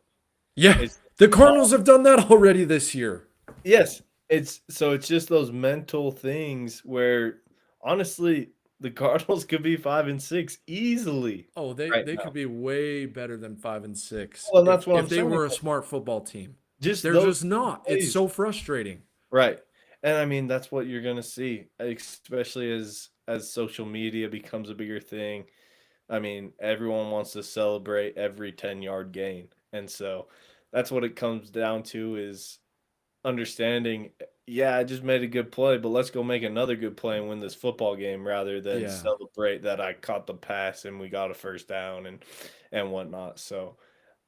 Yeah. It's The Cardinals have done that already this year. Yes, it's just those mental things where honestly the Cardinals could be 5-6 easily Oh, they right they could now. be way better than 5-6 Well, and if that's what if I'm they saying. were a smart football team. Just They're those just not. It's plays. so frustrating. Right. And I mean that's what you're gonna see, especially as social media becomes a bigger thing. I mean, everyone wants to celebrate every 10-yard gain. And so that's what it comes down to is understanding, yeah, I just made a good play, but let's go make another good play and win this football game rather than Yeah. celebrate that I caught the pass and we got a first down and whatnot. So,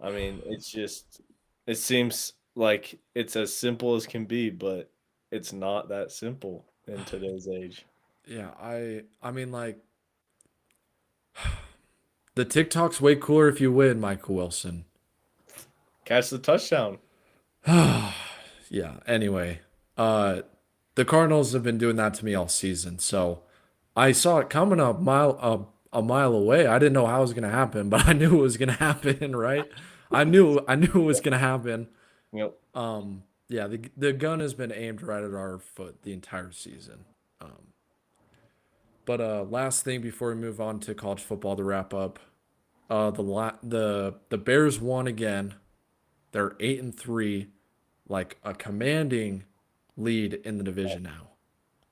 I mean, it seems like it's as simple as can be, but it's not that simple in today's age. Yeah, I mean, like, The TikTok's way cooler if you win, Michael Wilson. Catch the touchdown. Yeah. Anyway, uh, the Cardinals have been doing that to me all season, so I saw it coming a mile away. I didn't know how it was gonna happen, but I knew it was gonna happen, right? I knew it was gonna happen. Yep. Yeah, the gun has been aimed right at our foot the entire season. But last thing before we move on to college football to wrap up, the Bears won again. They're 8-3, like a commanding lead in the division now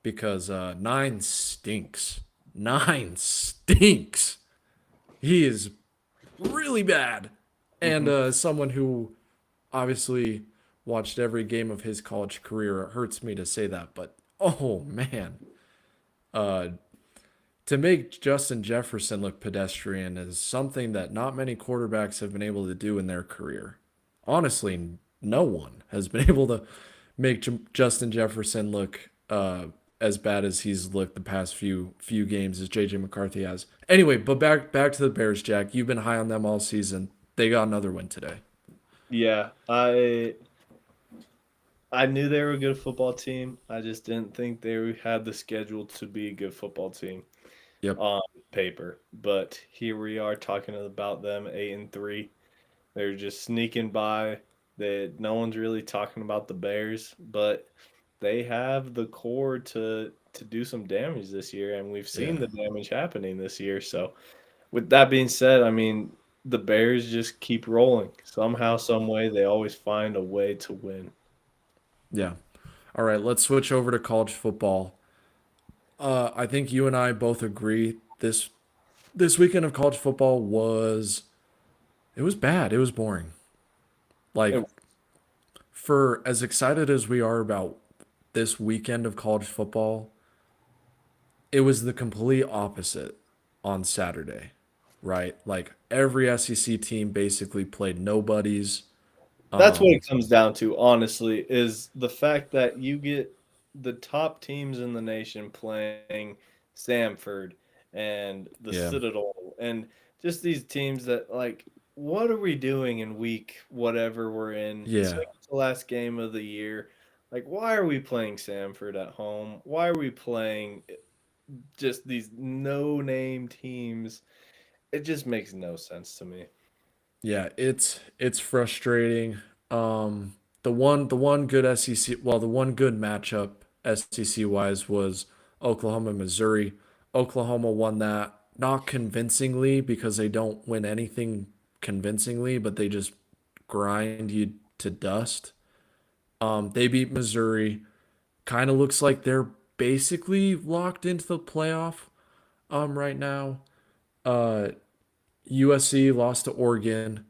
because nine stinks. Nine stinks. He is really bad. And Hmm. someone who obviously watched every game of his college career, it hurts me to say that, but oh man. Uh, to make Justin Jefferson look pedestrian is something that not many quarterbacks have been able to do in their career. Honestly, no one has been able to make Justin Jefferson look as bad as he's looked the past few games as JJ McCarthy has. Anyway, but back to the Bears, Jack. You've been high on them all season. They got another win today. Yeah, I knew they were a good football team. I just didn't think they had the schedule to be a good football team Yep. on paper. But here we are talking about them 8-3. They're just sneaking by. That no one's really talking about the Bears, but they have the core to do some damage this year, and we've seen Yeah. the damage happening this year. So, with that being said, I mean the Bears just keep rolling. Somehow, some way, they always find a way to win. Yeah. All right, let's switch over to college football. I think you and I both agree this weekend of college football was bad. It was boring. Like It, for as excited as we are about this weekend of college football, it was the complete opposite on Saturday, right? Like every SEC team basically played nobodies. that's what Um, it comes down to, honestly, is the fact that you get the top teams in the nation playing Samford and the yeah, Citadel and just these teams that like what are we doing in week whatever we're in? It's yeah, like the last game of the year. Like why are we playing Samford at home? Why are we playing just these no-name teams? It just makes no sense to me. yeah. It's frustrating. The one good SEC, well, the one good matchup SEC wise was Oklahoma Missouri. Oklahoma won that not convincingly because they don't win anything convincingly, but they just grind you to dust. They beat Missouri. Kind of looks like they're basically locked into the playoff right now. Uh USC lost to Oregon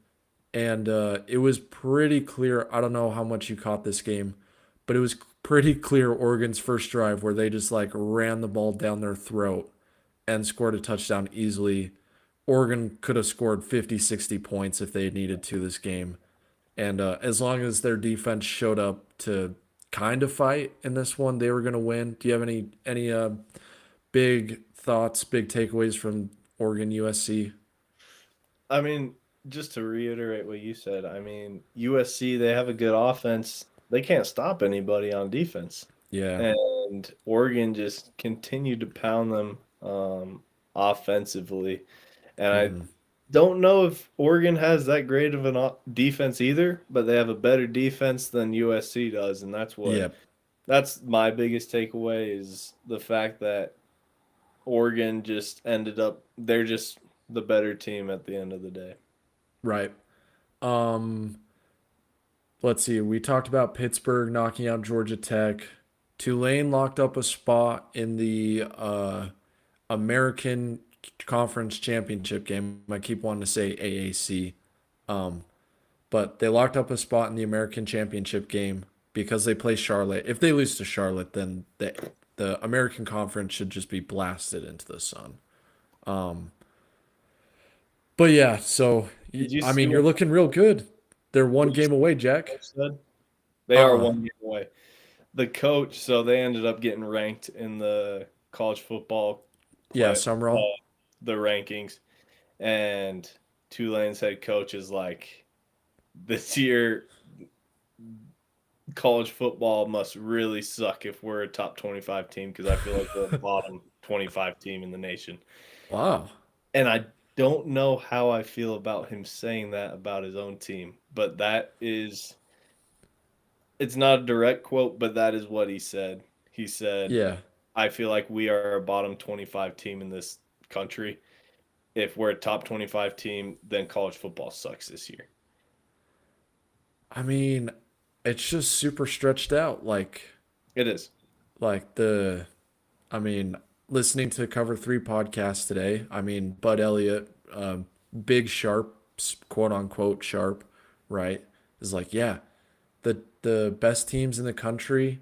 and it was pretty clear. I don't know how much you caught this game, but it was pretty clear Oregon's first drive where they just like ran the ball down their throat and scored a touchdown easily. Oregon could have scored 50, 60 points if they had needed to this game. And as long as their defense showed up to kind of fight in this one, they were going to win. Do you have any big thoughts, big takeaways from Oregon USC? I mean, just to reiterate what you said, I mean, USC, they have a good offense. They can't stop anybody on defense. Yeah. And Oregon just continued to pound them offensively. And I Hmm. don't know if Oregon has that great of an defense either, but they have a better defense than USC does. And Yep. that's my biggest takeaway is the fact that Oregon just ended up, they're just the better team at the end of the day. Right. Um, let's see. We talked about Pittsburgh knocking out Georgia Tech. Tulane locked up a spot in the American Conference Championship game. I keep wanting to say AAC. Um, but they locked up a spot in the American Championship game because they play Charlotte. If they lose to Charlotte, then the American Conference should just be blasted into the sun. Um, but yeah, so Did you I see mean, you're looking real good. They're one what game away, the Jack. coach said? They are Uh, one game away. The coach, so they ended up getting ranked in the college football yeah, play, Summerall. the rankings, and Tulane's head coach is like, this year college football must really suck if we're a top 25 team because I feel like we're a bottom 25 team in the nation. Wow. And I don't know how I feel about him saying that about his own team, but it's not a direct quote, but that is what he said. He said, Yeah. I feel like we are a bottom 25 team in this country. If we're a top 25 team, then college football sucks this year. I mean, it's just super stretched out. It is. Like the, I mean, listening to Cover Three podcast today. I mean, Bud Elliott, big sharp, quote unquote sharp, right? Is like, yeah, the best teams in the country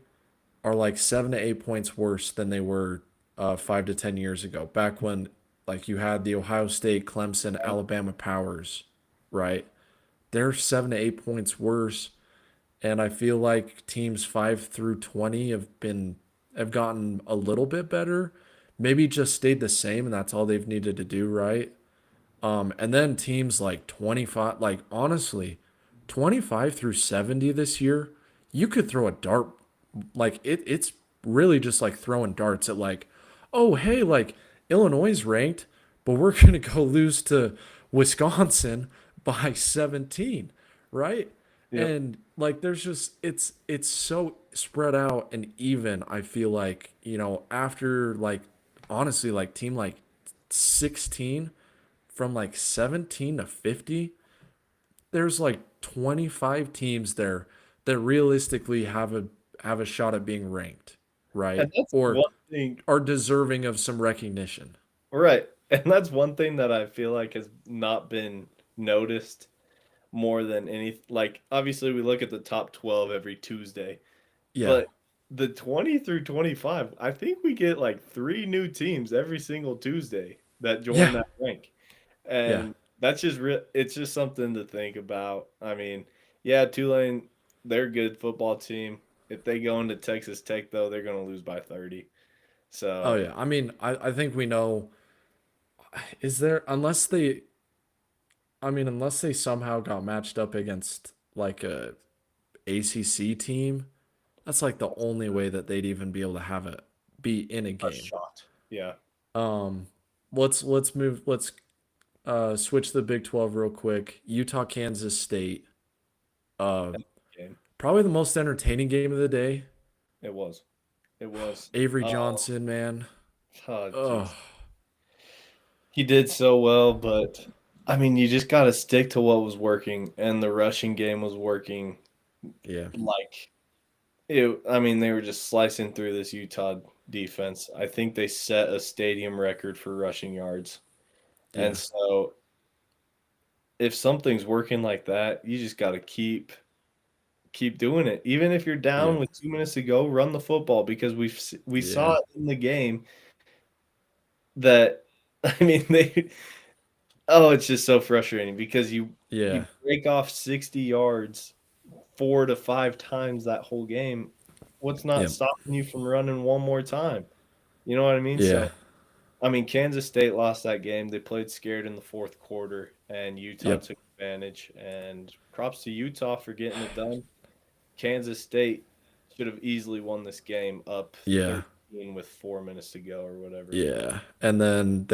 are like 7 to 8 points worse than they were 5 to 10 years ago. Back when like you had the Ohio State, Clemson, Alabama powers, right? They're 7 to 8 points worse, and I feel like teams 5 through 20 have gotten a little bit better, maybe just stayed the same, and that's all they've needed to do, right? And then teams like 25, like honestly, 25 through 70 this year, you could throw a dart. It's really just like throwing darts at like, oh, hey, like Illinois is ranked, but we're going to go lose to Wisconsin by 17, right? Yep. And like there's just it's so spread out and even, I feel like, after like honestly like team like 16 from like 17 to 50, there's like 25 teams there that realistically have a shot at being ranked, right? And that's Or one thing. are deserving of some recognition. Right. And that's one thing that I feel like has not been noticed more than any. Like, obviously, we look at the top 12 every Tuesday, Yeah. but the 20 through 25, I think we get like three new teams every single Tuesday that join Yeah. that rank. Yeah. And that's just it's just something to think about. I mean, yeah, Tulane, they're a good football team. If they go into Texas Tech, though, they're going to lose by 30. Oh So, yeah. I mean, I think we know, is there, unless they somehow got matched up against like a ACC team, that's like the only way that they'd even be able to have it be in a a game. shot. Yeah. Um, let's switch to the Big 12 real quick. Utah, Kansas State. Uh, Game. Probably the most entertaining game of the day. It was. It was. Avery Oh, Johnson, man. oh, Oh, jeez. He did so well, but I mean, you just got to stick to what was working, and the rushing game was working. yeah, Like it, I mean, they were just slicing through this Utah defense. I think they set a stadium record for rushing yards, and yeah, so if something's working like that, you just got to keep doing it. Even if you're yeah, down with 2 minutes to go, run the football because we saw yeah, it in the game that I mean they oh, it's just so frustrating because you yeah, break off 60 yards 4 to 5 times that whole game. What's not yeah, stopping you from running one more time? You know what I mean? yeah, So, I mean, Kansas State lost that game. They played scared in the fourth quarter, and Utah yep, took advantage. And props to Utah for getting it done. Kansas State should have easily won this game up yeah, 13 with 4 minutes to go or whatever. yeah. And then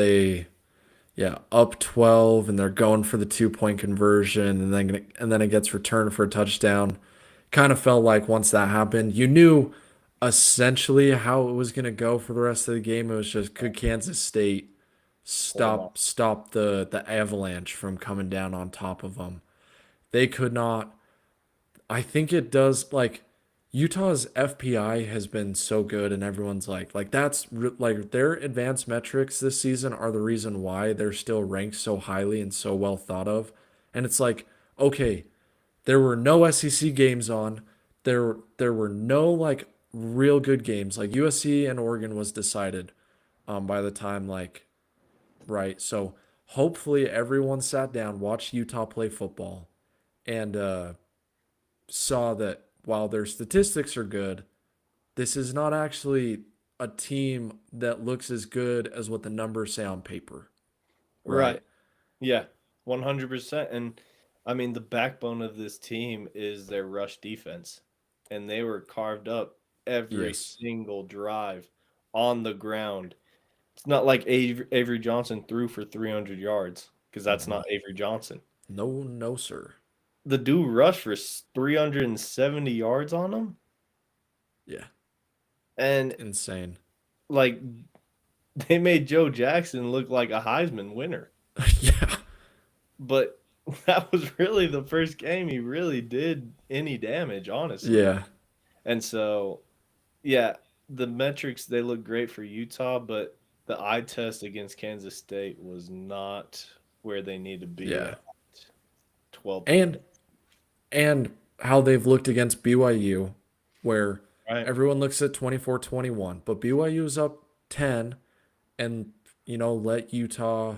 yeah, up 12, and they're going for the 2 point conversion, and then it gets returned for a touchdown. Kind of felt like once that happened, you knew essentially how it was going to go for the rest of the game. It was just, could Kansas State Pull them off. stop the avalanche from coming down on top of them? They could not. I think it does, like Utah's FPI has been so good, and everyone's like like their advanced metrics this season are the reason why they're still ranked so highly and so well thought of. And it's like, okay, there were no SEC games on. There were no like real good games. Like USC and Oregon was decided by the time, like, right. So hopefully everyone sat down, watched Utah play football, and saw that while their statistics are good, this is not actually a team that looks as good as what the numbers say on paper, right? Right. Yeah, 100%. And I mean, the backbone of this team is their rush defense, and they were carved up every Yes. single drive on the ground. It's not like Avery Johnson threw for 300 yards because that's Mm-mm. not Avery Johnson. No, no, sir. The dude rushed for 370 yards on him, Yeah. and Insane. like they made Joe Jackson look like a Heisman winner. Yeah. But that was really the first game he really did any damage, honestly. Yeah. And so, yeah, the metrics they look great for Utah, but the eye test against Kansas State was not where they need to be Yeah. at 12 And points. and how they've looked against BYU, where Right. everyone looks at 24-21, but BYU is up 10 and, let Utah,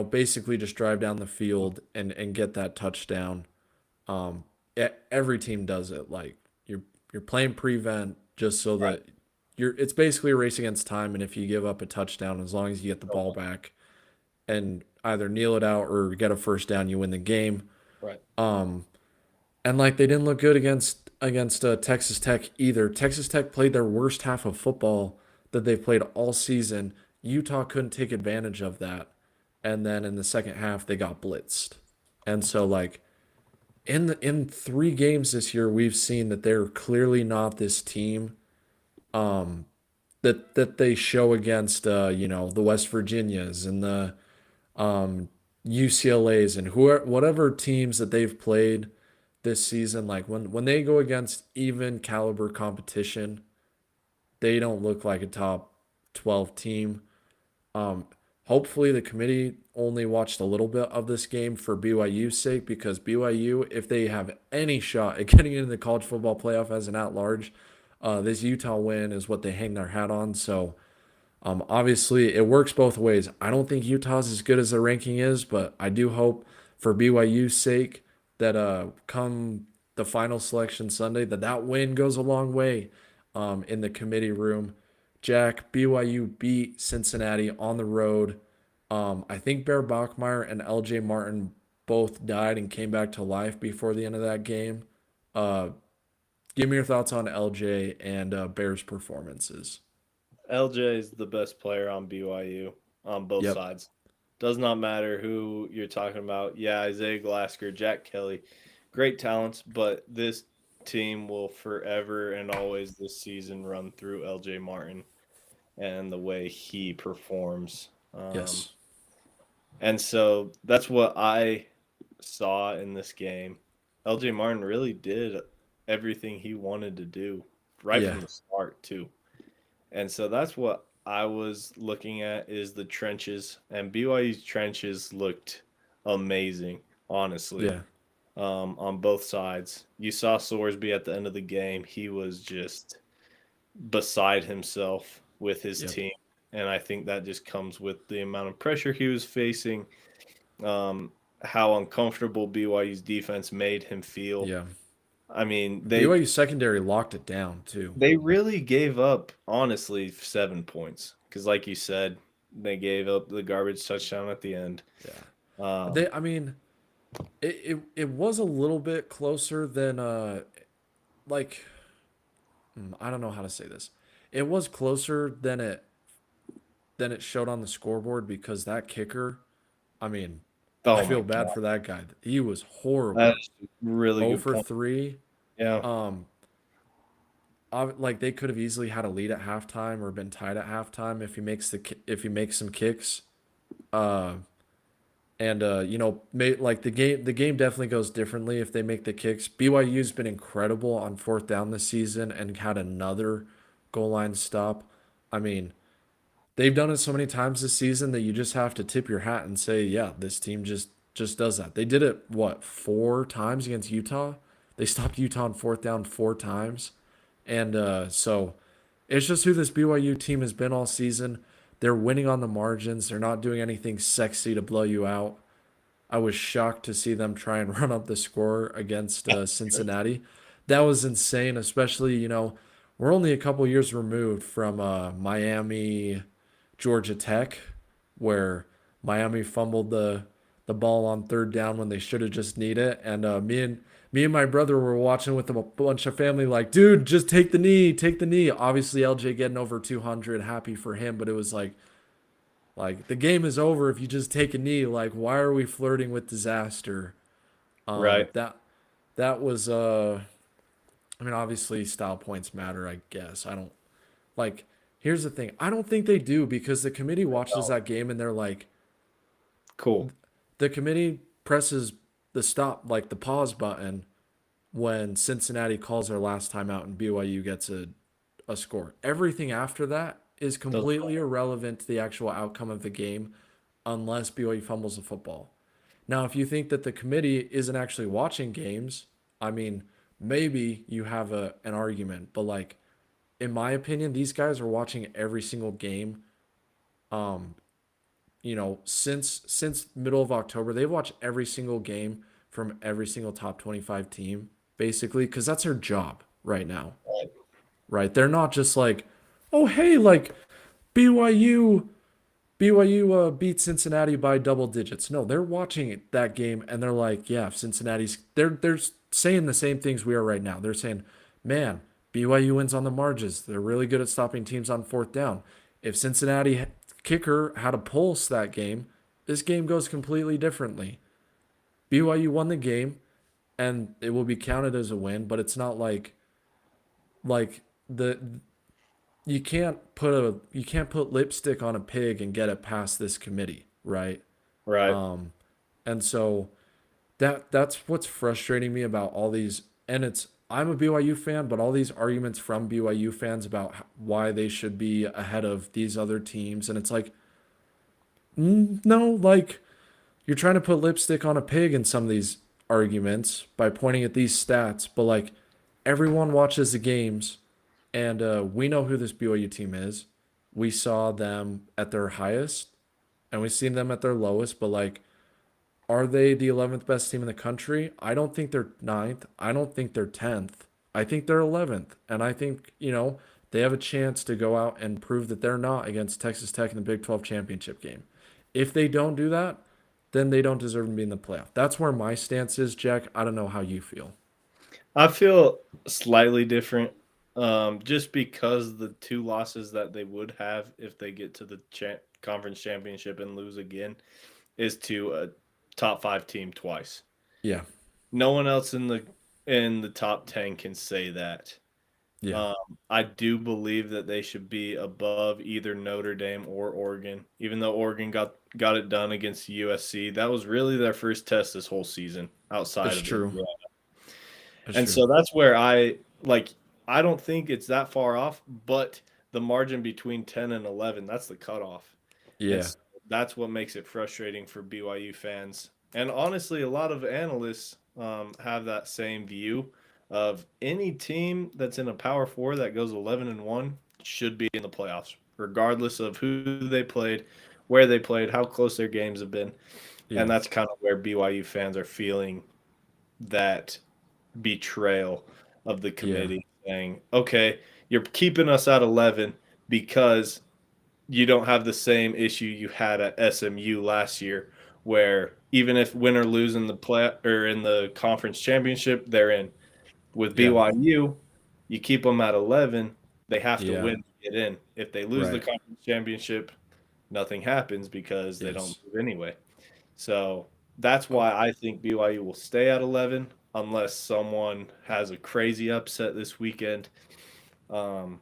basically just drive down the field and get that touchdown. Every team does it. Like you're playing prevent just so Right. that it's basically a race against time. And if you give up a touchdown, as long as you get the ball back and either kneel it out or get a first down, you win the game. Right. Um, and like they didn't look good against Texas Tech either. Texas Tech played their worst half of football that they've played all season. Utah couldn't take advantage of that, and then in the second half they got blitzed. And so like in 3 games this year, we've seen that they're clearly not this team that they show against the West Virginias and the UCLA's and whatever teams that they've played this season. Like when they go against even caliber competition, they don't look like a top 12 team. Um, Hopefully the committee only watched a little bit of this game for BYU's sake because BYU, if they have any shot at getting into the college football playoff as an at-large, this Utah win is what they hang their hat on. So obviously it works both ways. I don't think Utah's as good as the ranking is, but I do hope for BYU's sake that come the final selection Sunday that win goes a long way in the committee room. Jack, BYU beat Cincinnati on the road. I think Bear Bachmeyer and LJ Martin both died and came back to life before the end of that game. Uh, Give me your thoughts on LJ and Bears' performances. LJ is the best player on BYU on both Yep. sides. Does not matter who you're talking about. Yeah, Isaiah Glasker, Jack Kelly, great talents, but this team will forever and always this season run through LJ Martin and the way he performs. Yes. And so that's what I saw in this game. LJ Martin really did everything he wanted to do right Yeah. from the start, too. And so that's what I was looking at is the trenches, and BYU's trenches looked amazing, honestly, Yeah. on both sides. You saw Sorsby at the end of the game; he was just beside himself with his Yep. team, and I think that just comes with the amount of pressure he was facing, um, how uncomfortable BYU's defense made him feel. Yeah. I mean, BYU secondary locked it down too. they really gave up, honestly, 7 points because, like you said, they gave up the garbage touchdown at the end. Yeah. Um, I mean, it was a little bit closer than like I don't know how to say this. It was closer than it showed on the scoreboard because that kicker, I mean, I oh my feel bad god, for that guy. He was that horrible. is a really 0 good for point. 3. Yeah, Um like they could have easily had a lead at halftime or been tied at halftime if he makes some kicks. Uh And like the game definitely goes differently if they make the kicks. BYU's been incredible on fourth down this season and had another goal line stop. I mean, they've done it so many times this season that you just have to tip your hat and say, yeah, this team just does that. They did it what, 4 times against Utah? They stopped Utah on fourth down 4 times. And so it's just who this BYU team has been all season. They're winning on the margins. They're not doing anything sexy to blow you out. I was shocked to see them try and run up the score against Cincinnati. That was insane, especially, we're only a couple years removed from Miami, Georgia Tech, where Miami fumbled the ball on third down when they should have just need it. And me and my brother were watching with a bunch of family, like, dude, just take the knee, take the knee. Obviously, LJ getting over 200, happy for him, but it was like the game is over if you just take a knee. Like, why are we flirting with disaster? Right. That was I mean, obviously style points matter, I guess. I don't like here's the thing. I don't think they do because the committee watches No. that game and they're like Cool. the committee presses the stop like the pause button when Cincinnati calls their last timeout and BYU gets a score. Everything after that is Doesn't completely irrelevant to the actual outcome of the game unless BYU fumbles the football. Now, if you think that the committee isn't actually watching games, I mean, maybe you have an argument, but like in my opinion, these guys are watching every single game. Um, since middle of October, they've watched every single game from every single top 25 team, basically, because that's their job right now, right. right? They're not just like, oh hey, like BYU BYU beat Cincinnati by double digits. No, they're watching that game and they're like, yeah, Cincinnati's they're saying the same things we are right now. They're saying, man, BYU wins on the margins. They're really good at stopping teams on fourth down. If Cincinnati kicker had a pulse that game, this game goes completely differently. BYU won the game and it will be counted as a win, but it's not like the you can't put lipstick on a pig and get it past this committee, right? Right. Um, and so that's what's frustrating me about all these. And it's I'm a BYU fan, but all these arguments from BYU fans about why they should be ahead of these other teams, and it's like, no, like you're trying to put lipstick on a pig in some of these arguments by pointing at these stats, but like everyone watches the games and we know who this BYU team is. We saw them at their highest and we've seen them at their lowest, but like, are they the 11th best team in the country? I don't think they're ninth. I don't think they're 10th. I think they're 11th. And I think, they have a chance to go out and prove that they're not against Texas Tech in the Big 12 championship game. If they don't do that, then they don't deserve to be in the playoff. That's where my stance is, Jack. I don't know how you feel. I feel slightly different, just because the two losses that they would have if they get to the conference championship and lose again is to a top five team twice. Yeah. No one else in the top 10 can say that. Yeah. Um, I do believe that they should be above either Notre Dame or Oregon, even though Oregon got it done against USC. That was really their first test this whole season outside That's of true. Indiana. That's And true. so that's where I don't think it's that far off, but the margin between 10 and 11, that's the cutoff. And Yeah. so that's what makes it frustrating for BYU fans. And honestly, a lot of analysts have that same view of any team that's in a Power Four that goes 11-1 should be in the playoffs, regardless of who they played, where they played, how close their games have been. And Yeah. that's kind of where BYU fans are feeling that betrayal of the Yeah. committee saying, okay, you're keeping us at 11 because you don't have the same issue you had at SMU last year, where even if win or lose in the play or in the conference championship, they're in. With Yeah. BYU, you keep them at 11, they have to Yeah. win to get in. If they lose the Right. conference championship, nothing happens because they don't Yes. move anyway. So that's Oh, why I think BYU will stay at 11 unless someone has a crazy upset this weekend. Um,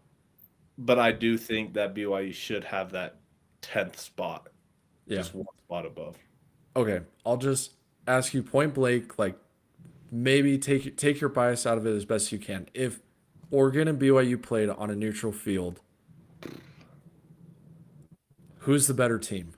but I do think that BYU should have that 10th spot, yeah. just one spot above. Okay. I'll just ask you point blank, like maybe take your bias out of it as best you can. If Oregon and BYU played on a neutral field, who's the better team?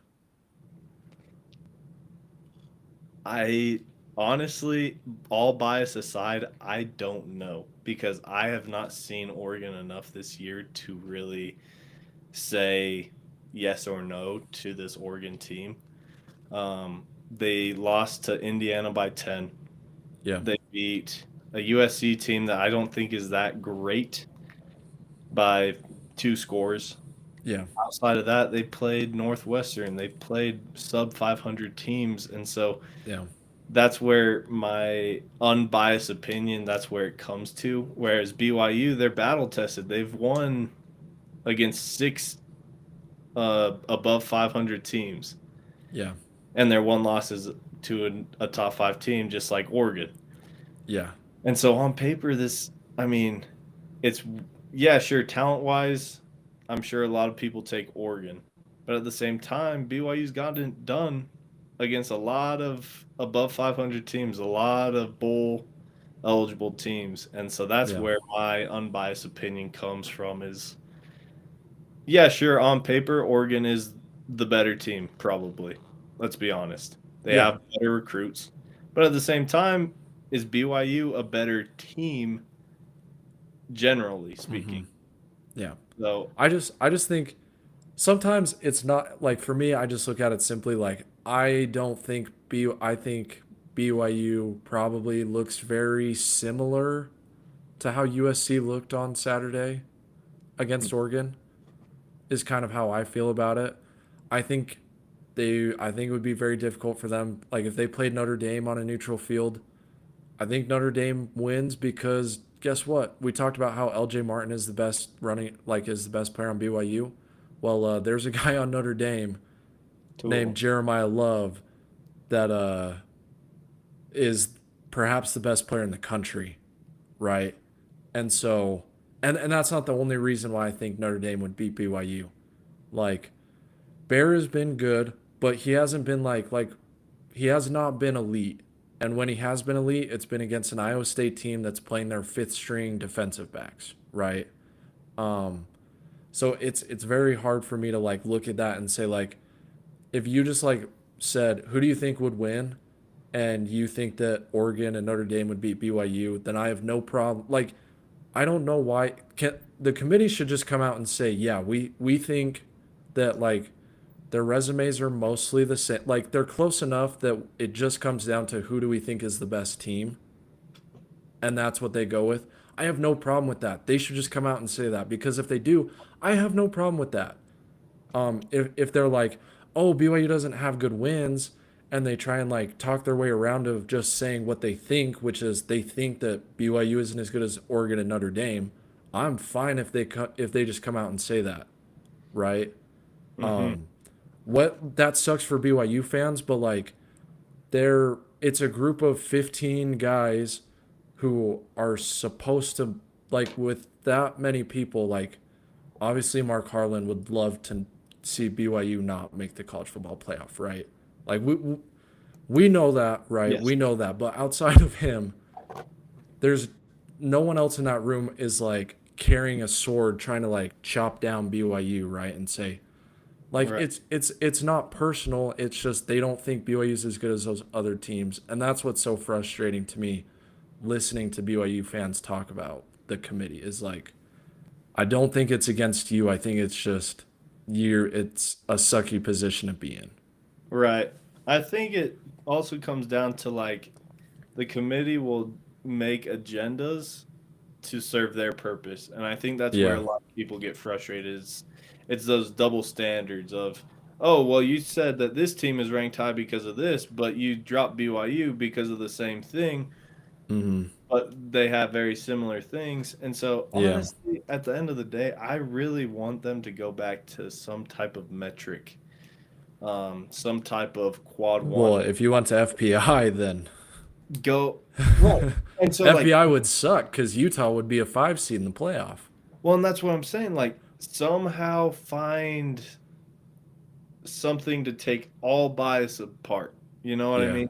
I honestly, all bias aside, I don't know because I have not seen Oregon enough this year to really say yes or no to this Oregon team. They lost to Indiana by 10. Yeah. They beat a USC team that I don't think is that great by two scores. Yeah. Outside of that, they played Northwestern. They played sub 500 teams, and so Yeah. that's where my unbiased opinion, that's where it comes to. Whereas BYU, they're battle tested. They've won against six above 500 teams, Yeah. and their one loss is to a top five team, just like Oregon. Yeah. And so on paper, this, I mean, it's, yeah, sure, talent wise, I'm sure a lot of people take Oregon. But at the same time, BYU's gotten it done against a lot of above 500 teams, a lot of bowl eligible teams. And so that's Yeah. where my unbiased opinion comes from is, yeah, sure, on paper, Oregon is the better team, probably. Let's be honest. They Yeah. have better recruits. But at the same time, is BYU a better team, generally Mm-hmm. speaking? Yeah. So, I just think sometimes it's not like for me, I just look at it simply like I don't think I think BYU probably looks very similar to how USC looked on Saturday against Oregon is kind of how I feel about it. I think I think it would be very difficult for them like if they played Notre Dame on a neutral field. I think Notre Dame wins because guess what? We talked about how LJ Martin is the best is the best player on BYU. Well, there's a guy on Notre Dame two of named them. Jeremiah Love that is perhaps the best player in the country, right? And so, and that's not the only reason why I think Notre Dame would beat BYU. Like Bear has been good, but he hasn't been like he has not been elite. And when he has been elite, it's been against an Iowa State team that's playing their fifth string defensive backs, right? Um, so it's very hard for me to like look at that and say like if you just like said who do you think would win and you think that Oregon and Notre Dame would beat BYU, then I have no problem. Like I don't know why the committee should just come out and say, yeah, we think that like their resumes are mostly the same. Like they're close enough that it just comes down to who do we think is the best team, and that's what they go with. I have no problem with that. They should just come out and say that because if they do, I have no problem with that. If they're like, oh, BYU doesn't have good wins, and they try and like talk their way around of just saying what they think, which is they think that BYU isn't as good as Oregon and Notre Dame. I'm fine if they just come out and say that, right? Mm-hmm. What that sucks for BYU fans, but like it's a group of 15 guys who are supposed to like with that many people like obviously Mark Harlan would love to see BYU not make the college football playoff, right? Like we know that, right? Yes. We know that, but outside of him, there's no one else in that room is like carrying a sword trying to like chop down BYU, right? And say like Right. it's not personal. It's just they don't think BYU is as good as those other teams, and that's what's so frustrating to me. Listening to BYU fans talk about the committee is like, I don't think it's against you. I think it's just it's a sucky position to be in. Right. I think it also comes down to like the committee will make agendas to serve their purpose. And I think that's where Yeah, a lot of people get frustrated is it's those double standards of, oh, well, you said that this team is ranked high because of this, but you dropped BYU because of the same thing, mm-hmm. but they have very similar things. And so Yeah. honestly, at the end of the day, I really want them to go back to some type of metric, some type of quad Well, one. if you went to FPI, then Go right. And so like, FPI would suck because Utah would be a 5 seed in the playoff. well, and that's what I'm saying. Like, somehow find something to take all bias apart. You know what I Yeah, mean?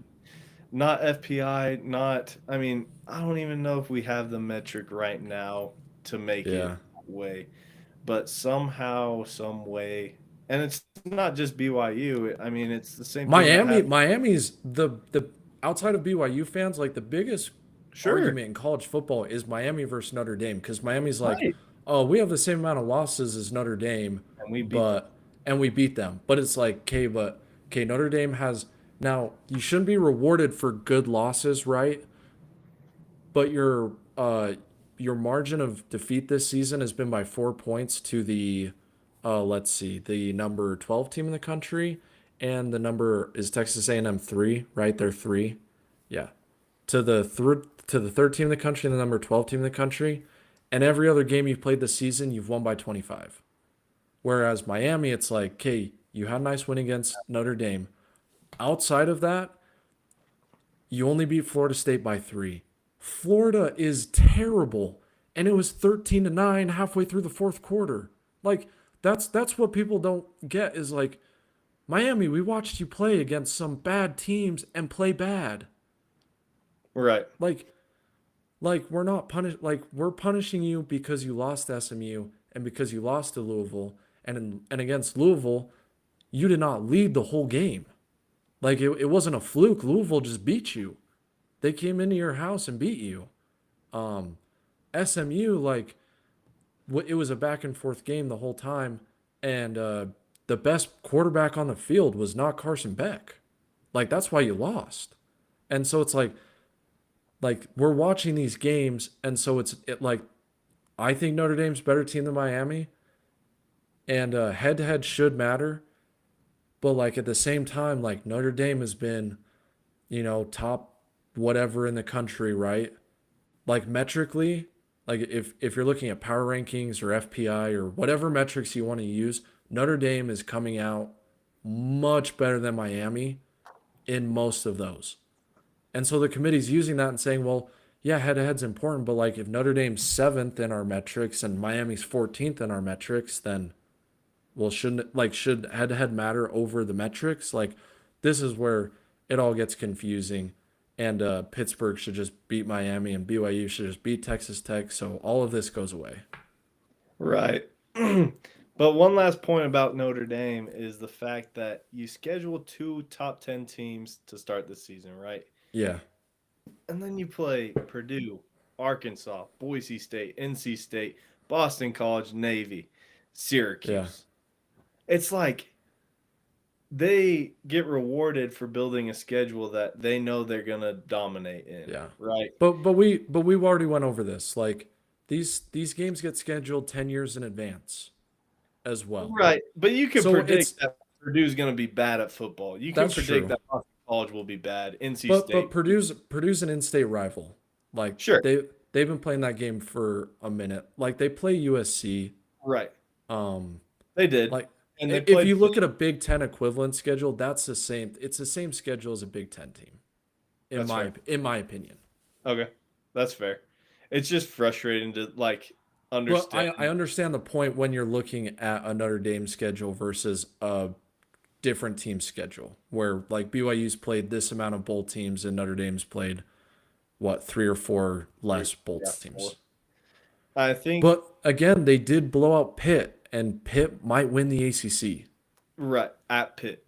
Not FPI, not, I mean, I don't even know if we have the metric right now to make it yeah. that way, but somehow, some way, and it's not just BYU. I mean, it's the same thing that happened. Miami's the outside of BYU fans, like the biggest Sure. argument in college football is Miami versus Notre Dame because Miami's like, Right. oh, we have the same amount of losses as Notre Dame, And we beat them. but and we beat them. But it's like, okay, Notre Dame has now you shouldn't be rewarded for good losses, right? But your margin of defeat this season has been by 4 points to the let's see, the number 12 team in the country, and the number is Texas A&M 3, right? They're 3. Yeah. To the third team in the country and the number 12 team in the country, and every other game you've played this season, you've won by 25. Whereas Miami, it's like, okay, you had a nice win against Notre Dame. Outside of that, you only beat Florida State by 3. Florida is terrible, and it was 13-9 halfway through the fourth quarter. Like that's what people don't get is like Miami, we watched you play against some bad teams and play bad. Right. Like we're not punish like we're punishing you because you lost to SMU and because you lost to Louisville and against Louisville, you did not lead the whole game. Like it wasn't a fluke. Louisville just beat you. They came into your house and beat you. Um, SMU, like, it was a back and forth game the whole time, and the best quarterback on the field was not Carson Beck. Like, that's why you lost. And so it's like we're watching these games, and so like I think Notre Dame's a better team than Miami, and head to head should matter, but like at the same time, like Notre Dame has been, top whatever in the country, right? Like metrically, like if you're looking at power rankings or FPI or whatever metrics you want to use, Notre Dame is coming out much better than Miami in most of those. And so the committee's using that and saying, well, yeah, head to head's important, but like if Notre Dame's seventh in our metrics and Miami's 14th in our metrics, then well, should head to head matter over the metrics? Like this is where it all gets confusing. And Pittsburgh should just beat Miami, and BYU should just beat Texas Tech. So all of this goes away. Right. But one last point about Notre Dame is the fact that you schedule 2 top 10 teams to start the season, right? Yeah. And then you play Purdue, Arkansas, Boise State, NC State, Boston College, Navy, Yeah. Syracuse. It's like they get rewarded for building a schedule that they know they're gonna dominate in. Yeah. Right. But we've already went over this. Like these games get scheduled 10 years in advance as well. Right. But you can So predict that Purdue's gonna be bad at football. You can that's predict true. that Boston College will be bad. NC But State. Purdue's an in-state rival. Like Sure. they've been playing that game for a minute. Like they play USC. Right. Um They did. like And they if played you look at a Big Ten equivalent schedule, that's the same. It's the same schedule as a Big Ten team, That's fair. in my opinion. Okay. That's fair. It's just frustrating to like Well, understand. I understand the point when you're looking at a Notre Dame schedule versus a different team schedule, where like BYU's played this amount of bowl teams and Notre Dame's played what 3 or 4 less bowl Yeah, teams. 4. I think But again, they did blow out Pitt, and Pitt might win the ACC. right at Pitt.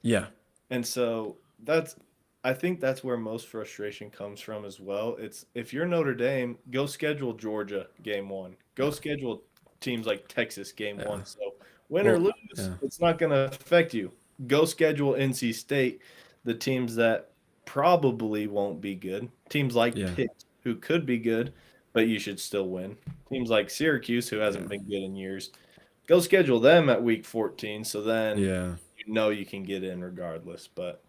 Yeah, And so I think that's where most frustration comes from as well. It's if you're Notre Dame, go schedule Georgia game 1. Go schedule teams like Texas game 1. So win or Well, lose, yeah. it's not going to affect you. Go schedule NC State, the teams that probably won't be good. Teams like Yeah. Pitt, who could be good, but you should still win. Teams like Syracuse, who hasn't been good in years. Go schedule them at week 14, so then Yeah, you know you can get in regardless. But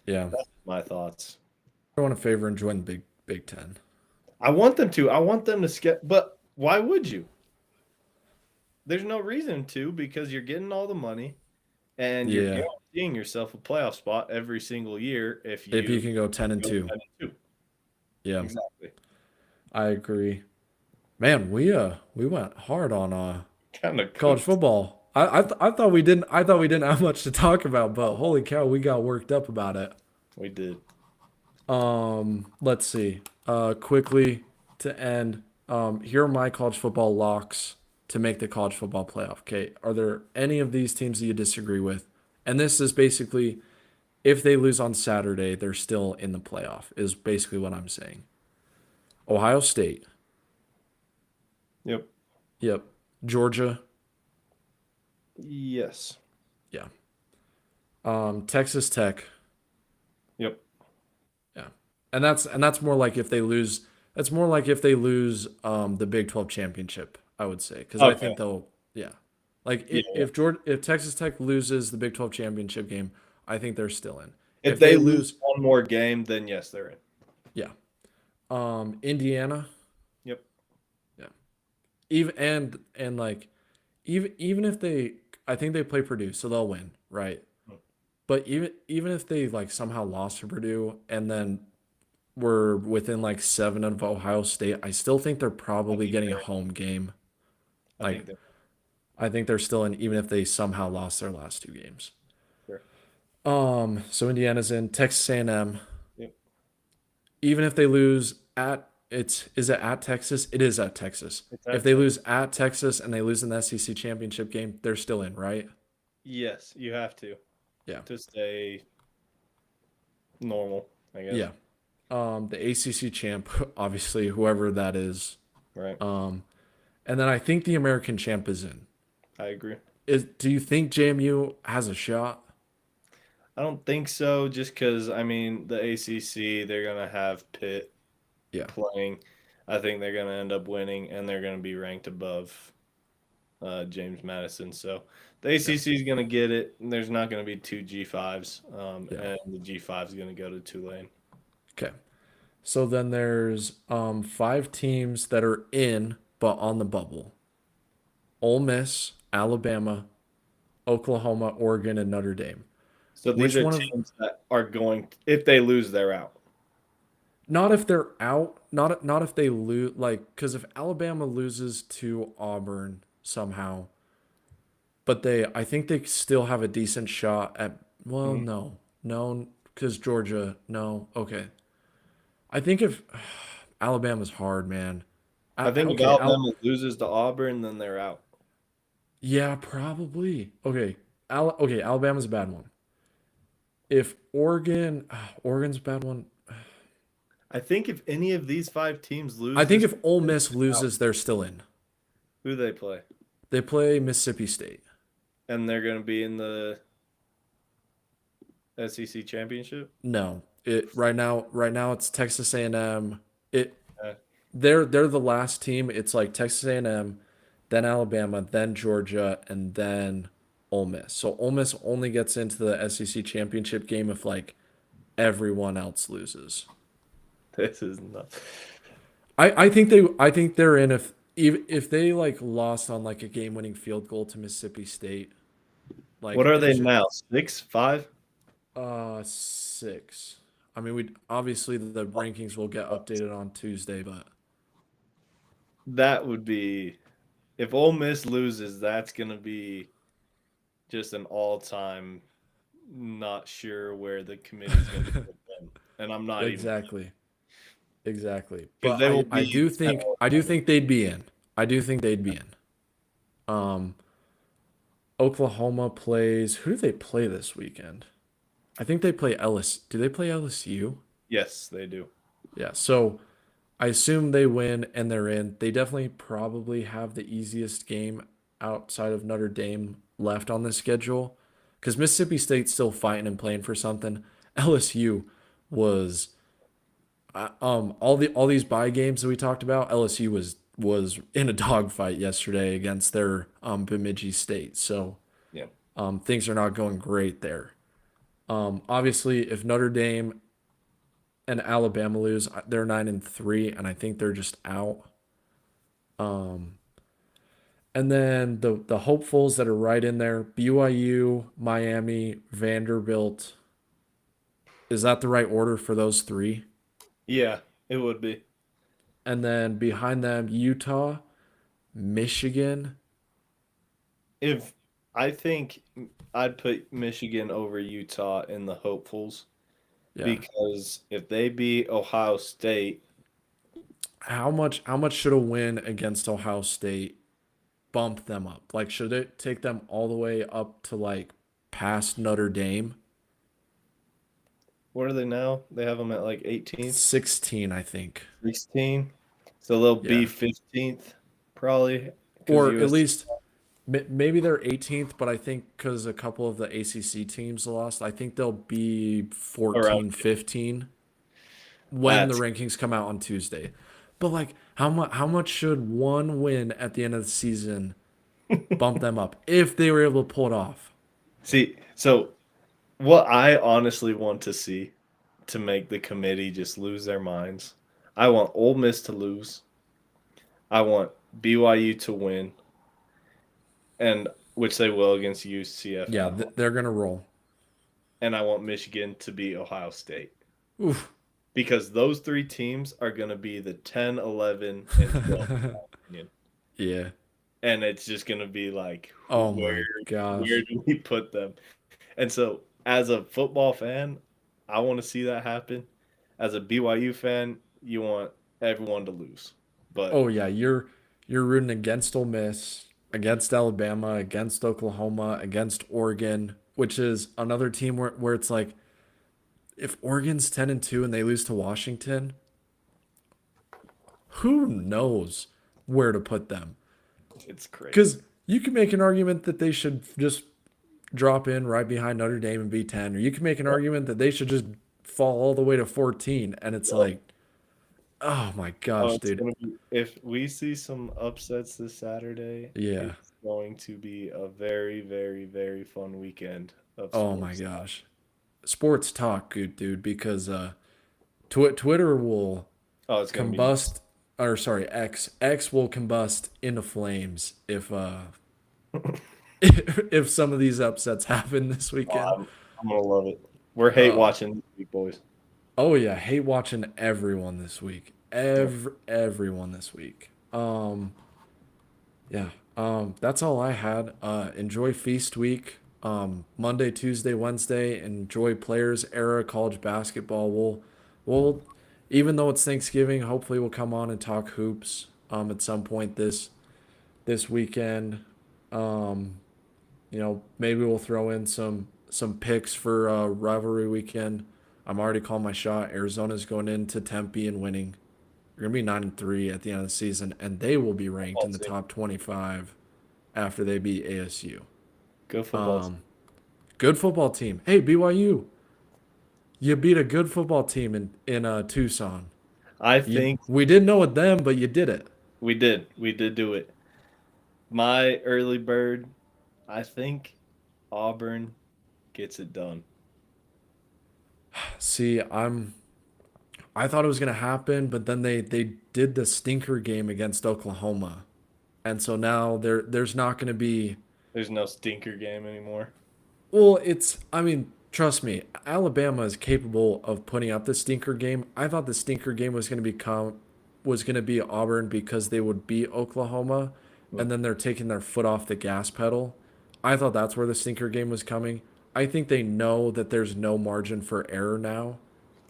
yeah. that's my thoughts. I want to favor and join the Big Ten. I want them to. I want them to skip. But why would you? There's no reason to because you're getting all the money and you're Yeah, guaranteeing yourself a playoff spot every single year if you if you can go 10 and go 2. 10-2. Yeah, Exactly. I agree. Man, we went hard on Kind of college cooked. football. I thought we didn't have much to talk about, but holy cow, we got worked up about it. We did. Let's see. Quickly to end. Here are my college football locks to make the college football playoff. Okay, are there any of these teams that you disagree with? And this is basically if they lose on Saturday, they're still in the playoff. Is basically what I'm saying. Ohio State. Yep. Yep. Georgia. Yes. Yeah. Texas Tech. Yep. Yeah. And that's more like if they lose. That's more like if they lose the Big 12 championship, I would say, because I Okay. think they'll. Yeah. Like Yeah. if Texas Tech loses the Big 12 championship game, I think they're still in. If If they they lose lose, one more game, then yes, they're in. yeah. Indiana, Yep. yeah. Even like even if they, I think they play Purdue, so they'll win, right? But even if they like somehow lost to Purdue and then were within like 7 of Ohio State, I still think they're I probably think getting a they're. home game. I Like think they're. I think they're still in, even if they somehow lost their last 2 games. Sure. So Indiana's in. Texas A&M, Yep. even if they lose at, it's is it at Texas? It is at Texas. It's If at they Texas. lose at Texas and they lose in the SEC championship game, they're still in, right? Yes, you have Yeah. to stay normal, I guess. Yeah. The ACC champ, obviously, whoever that is. Right. Um, and then I think the American champ is in. I agree. Do you think JMU has a shot? I don't think so, just because, I mean, the ACC, they're going to have Pitt Yeah. playing. I think they're going to end up winning, and they're going to be ranked above James Madison. So the Yeah. ACC is going to get it. And there's not going to be two G5s, Yeah. and the G5 is going to go to Tulane. Okay. So then there's 5 teams that are in but on the bubble. Ole Miss, Alabama, Oklahoma, Oregon, and Notre Dame. So these Which are one of, teams that are going, if they lose, they're out. not if they're out, not if they lose, like, because if Alabama loses to Auburn somehow, but I think they still have a decent shot at, well, Mhm. no, because Georgia, no, okay. I think if Alabama's hard, man. I think if Okay, Alabama loses to Auburn, then they're out. yeah, probably. Okay, okay, Alabama's a bad one. If Oregon's a bad one. I think if any of these five teams I lose think this if Ole weekend, Miss they're out. loses, they're still in. Who they play? They play Mississippi State. And they're going to be in the SEC championship. No, it right now it's Texas A&M. It Uh, they're the last team. It's like Texas A&M, then Alabama, then Georgia, and then Ole Miss. So Ole Miss only gets into the SEC championship game if like everyone else loses. this is nuts. I think they're in if they like lost on like a game-winning field goal to Mississippi State. What Like are they it's just, now? 6, 5? 6. I mean, we obviously the rankings will get updated on Tuesday, but That would be if Ole Miss loses. That's going to be just an all-time. Not sure where the committee's going to put them, and I'm not even exactly, exactly. because But they will I be do 10 think or I do 11. think they'd be in. I do think they'd be in. Um, Oklahoma plays. Who do they play this weekend? I think they play Ellis. Do they play LSU? Yes, they do. Yeah. So I assume they win and they're in. They definitely probably have the easiest game outside of Notre Dame left on the schedule because Mississippi State's still fighting and playing for something. LSU was all these bye games that we talked about. LSU was in a dogfight yesterday against their Bemidji State. So Yeah. things are not going great there. Obviously, if Notre Dame and Alabama lose, they're 9-3, and I think they're just out. Um, and then the hopefuls that are right in there: BYU, Miami, Vanderbilt. Is that the right order for those 3? Yeah, it would be. And then behind them, Utah, Michigan. If I think I'd put Michigan over Utah in the hopefuls Yeah. because if they beat Ohio State, How much should a win against Ohio State bump them up? Like, should it take them all the way up to like past Notre Dame? what are they now? They have them at like 18th, 16, I think. 16. So they'll be Yeah. 15th probably because Or at US least maybe they're 18th, but I think because a couple of the ACC teams lost, I think they'll be around 14, 15 when the that's rankings come out on Tuesday. But like how much should one win at the end of the season bump them up if they were able to pull it off. See, so what I honestly want to see to make the committee just lose their minds, I want Ole Miss to lose. I want BYU to win, and which they will against UCF Yeah, at home. they're gonna roll. And I want Michigan to beat Ohio State. Oof. Because those three teams are going to be the 10, 11, and 12, in my opinion. Yeah. And it's just going to be like, Oh where my gosh. do we put them? And so, as a football fan, I want to see that happen. As a BYU fan, you want everyone to lose. But Oh yeah, you're rooting against Ole Miss, against Alabama, against Oklahoma, against Oregon, which is another team where it's like if Oregon's 10-2 and they lose to Washington, who knows where to put them? it's crazy. Because you can make an argument that they should just drop in right behind Notre Dame and be 10, or you can make an argument that they should just fall all the way to 14. And it's like, oh my Oh, gosh, it's dude. gonna be if we see some upsets this Saturday, Yeah. it's going to be a very, very, very fun weekend of Oh my sports. gosh. Sports talk, good dude, because Twitter will Oh, it's gonna be nuts. combust, or sorry, X will combust into flames if some of these upsets happen this Oh, weekend. I'm gonna love it. We're hate Uh, watching this week, boys. oh yeah, hate watching everyone this week. Yep. Everyone this week. Yeah. That's all I had. Enjoy feast week. Monday, Tuesday, Wednesday. Enjoy players era college basketball. We'll even though it's Thanksgiving, hopefully we'll come on and talk hoops at some point this weekend. Um, maybe we'll throw in some picks for rivalry weekend. I'm already calling my shot. Arizona's going into Tempe and winning. They're gonna be 9-3 at the end of the season, and they will be ranked Football in the team. top 25 after they beat ASU. Good football team. Um, Good football team. Hey BYU, you beat a good football team in Tucson. I You think we didn't know it then, but you did it. we did. We did do it. My early bird, I think Auburn gets it done. See, I thought it was gonna happen, but then they did the stinker game against Oklahoma, and so now there's not gonna be. There's no stinker game anymore. Well, I mean, trust me, Alabama is capable of putting up the stinker game. I thought the stinker game was going to be Auburn because they would beat Oklahoma and then they're taking their foot off the gas pedal. I thought that's where the stinker game was coming. I think they know that there's no margin for error now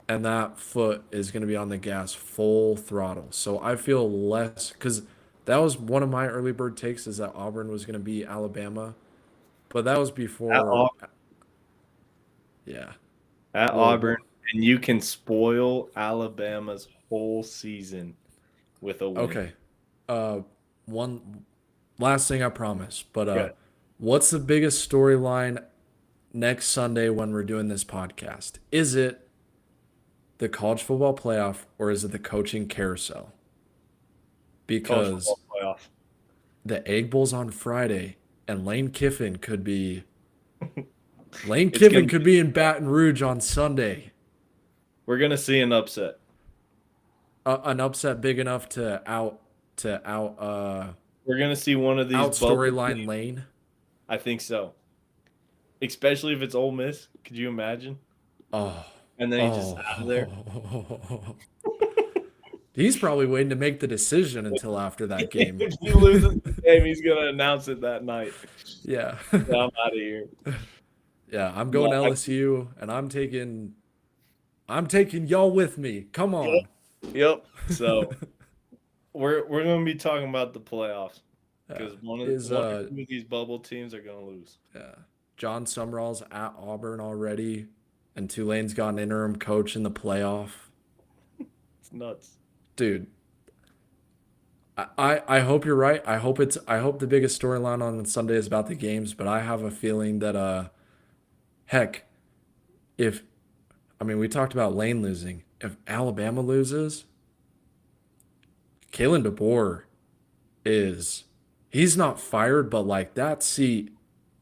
and that foot is going to be on the gas full throttle. So I feel less cuz that was one of my early bird takes is that Auburn was going to beat Alabama, but that was At, before. Au- Yeah. at Auburn, Well, and you can spoil Alabama's whole season with a win. okay. Uh, one last thing I promise. But Good. what's the biggest storyline next Sunday when we're doing this podcast? Is it the college football playoff or is it the coaching carousel? College Because football playoff. the Egg Bowl's on Friday, and Lane It's Kiffin gonna. could be in Baton Rouge on Sunday. We're gonna see an upset. An upset big enough to We're gonna see one of these out bubble storyline teams. Lane. I think so. Especially if it's Ole Miss. Could you imagine? Oh, And then he's just out of there. oh. He's probably waiting to make the decision until after that game. If he loses the game, he's gonna announce it that night. Yeah. Yeah, I'm out of here. Yeah, I'm going No, LSU and I'm taking y'all with me. Come on. Yep. So we're gonna be talking about the playoffs Yeah. because one Is or two of these bubble teams are gonna lose. yeah. John Summerall's at Auburn already, and Tulane's got an interim coach in the playoff. It's nuts. Dude, I hope you're right. I hope the biggest storyline on Sunday is about the games, but I have a feeling that heck, if I mean we talked about Lane losing. If Alabama loses, Kalen DeBoer is he's not fired, but like that seat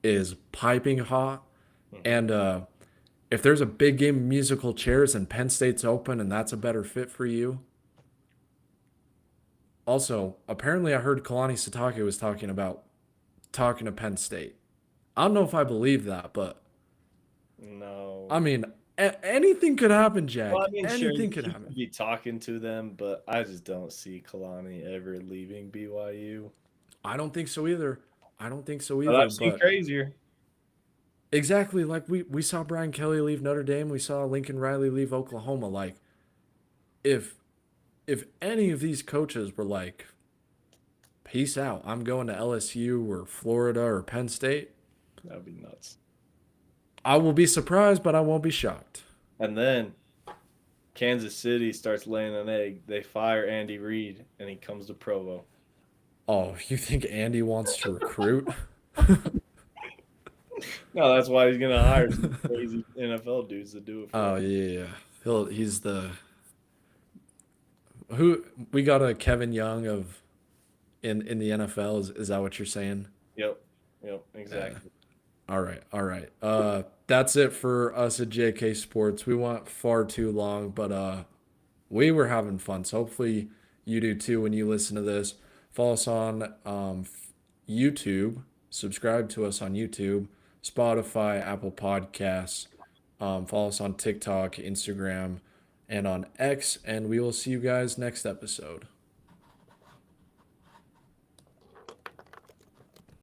is piping hot. Hmm. And if there's a big game of musical chairs and Penn State's open and that's a better fit for you. Also, apparently I heard Kalani Sitake was talking to Penn State. I don't know if I believe that, but I No. mean, anything could happen, Well, I Jack. mean, sure, Anything could he happen. could be talking to them, but I just don't see Kalani ever leaving BYU. I don't think so either. I don't think so But either. I've seen But crazier. exactly like we saw Brian Kelly leave Notre Dame, we saw Lincoln Riley leave Oklahoma. Like if if any of these coaches were like, peace out, I'm going to LSU or Florida or Penn State, That'd be nuts. I will be surprised, but I won't be shocked. And then Kansas City starts laying an egg. They fire Andy Reid, and he comes to Provo. Oh, you think Andy wants to recruit? No, that's why he's gonna hire some crazy NFL dudes to do it for Oh him. yeah, he's the who we got a Kevin Young of in the NFL. Is that what you're saying? Yep, yep, Yeah. exactly. All right, all right. That's it for us at JK Sports. We went far too long, but we were having fun. So hopefully you do too when you listen to this. Follow us on YouTube. Subscribe to us on YouTube, Spotify, Apple Podcasts. Follow us on TikTok, Instagram, and on X. And we will see you guys next episode.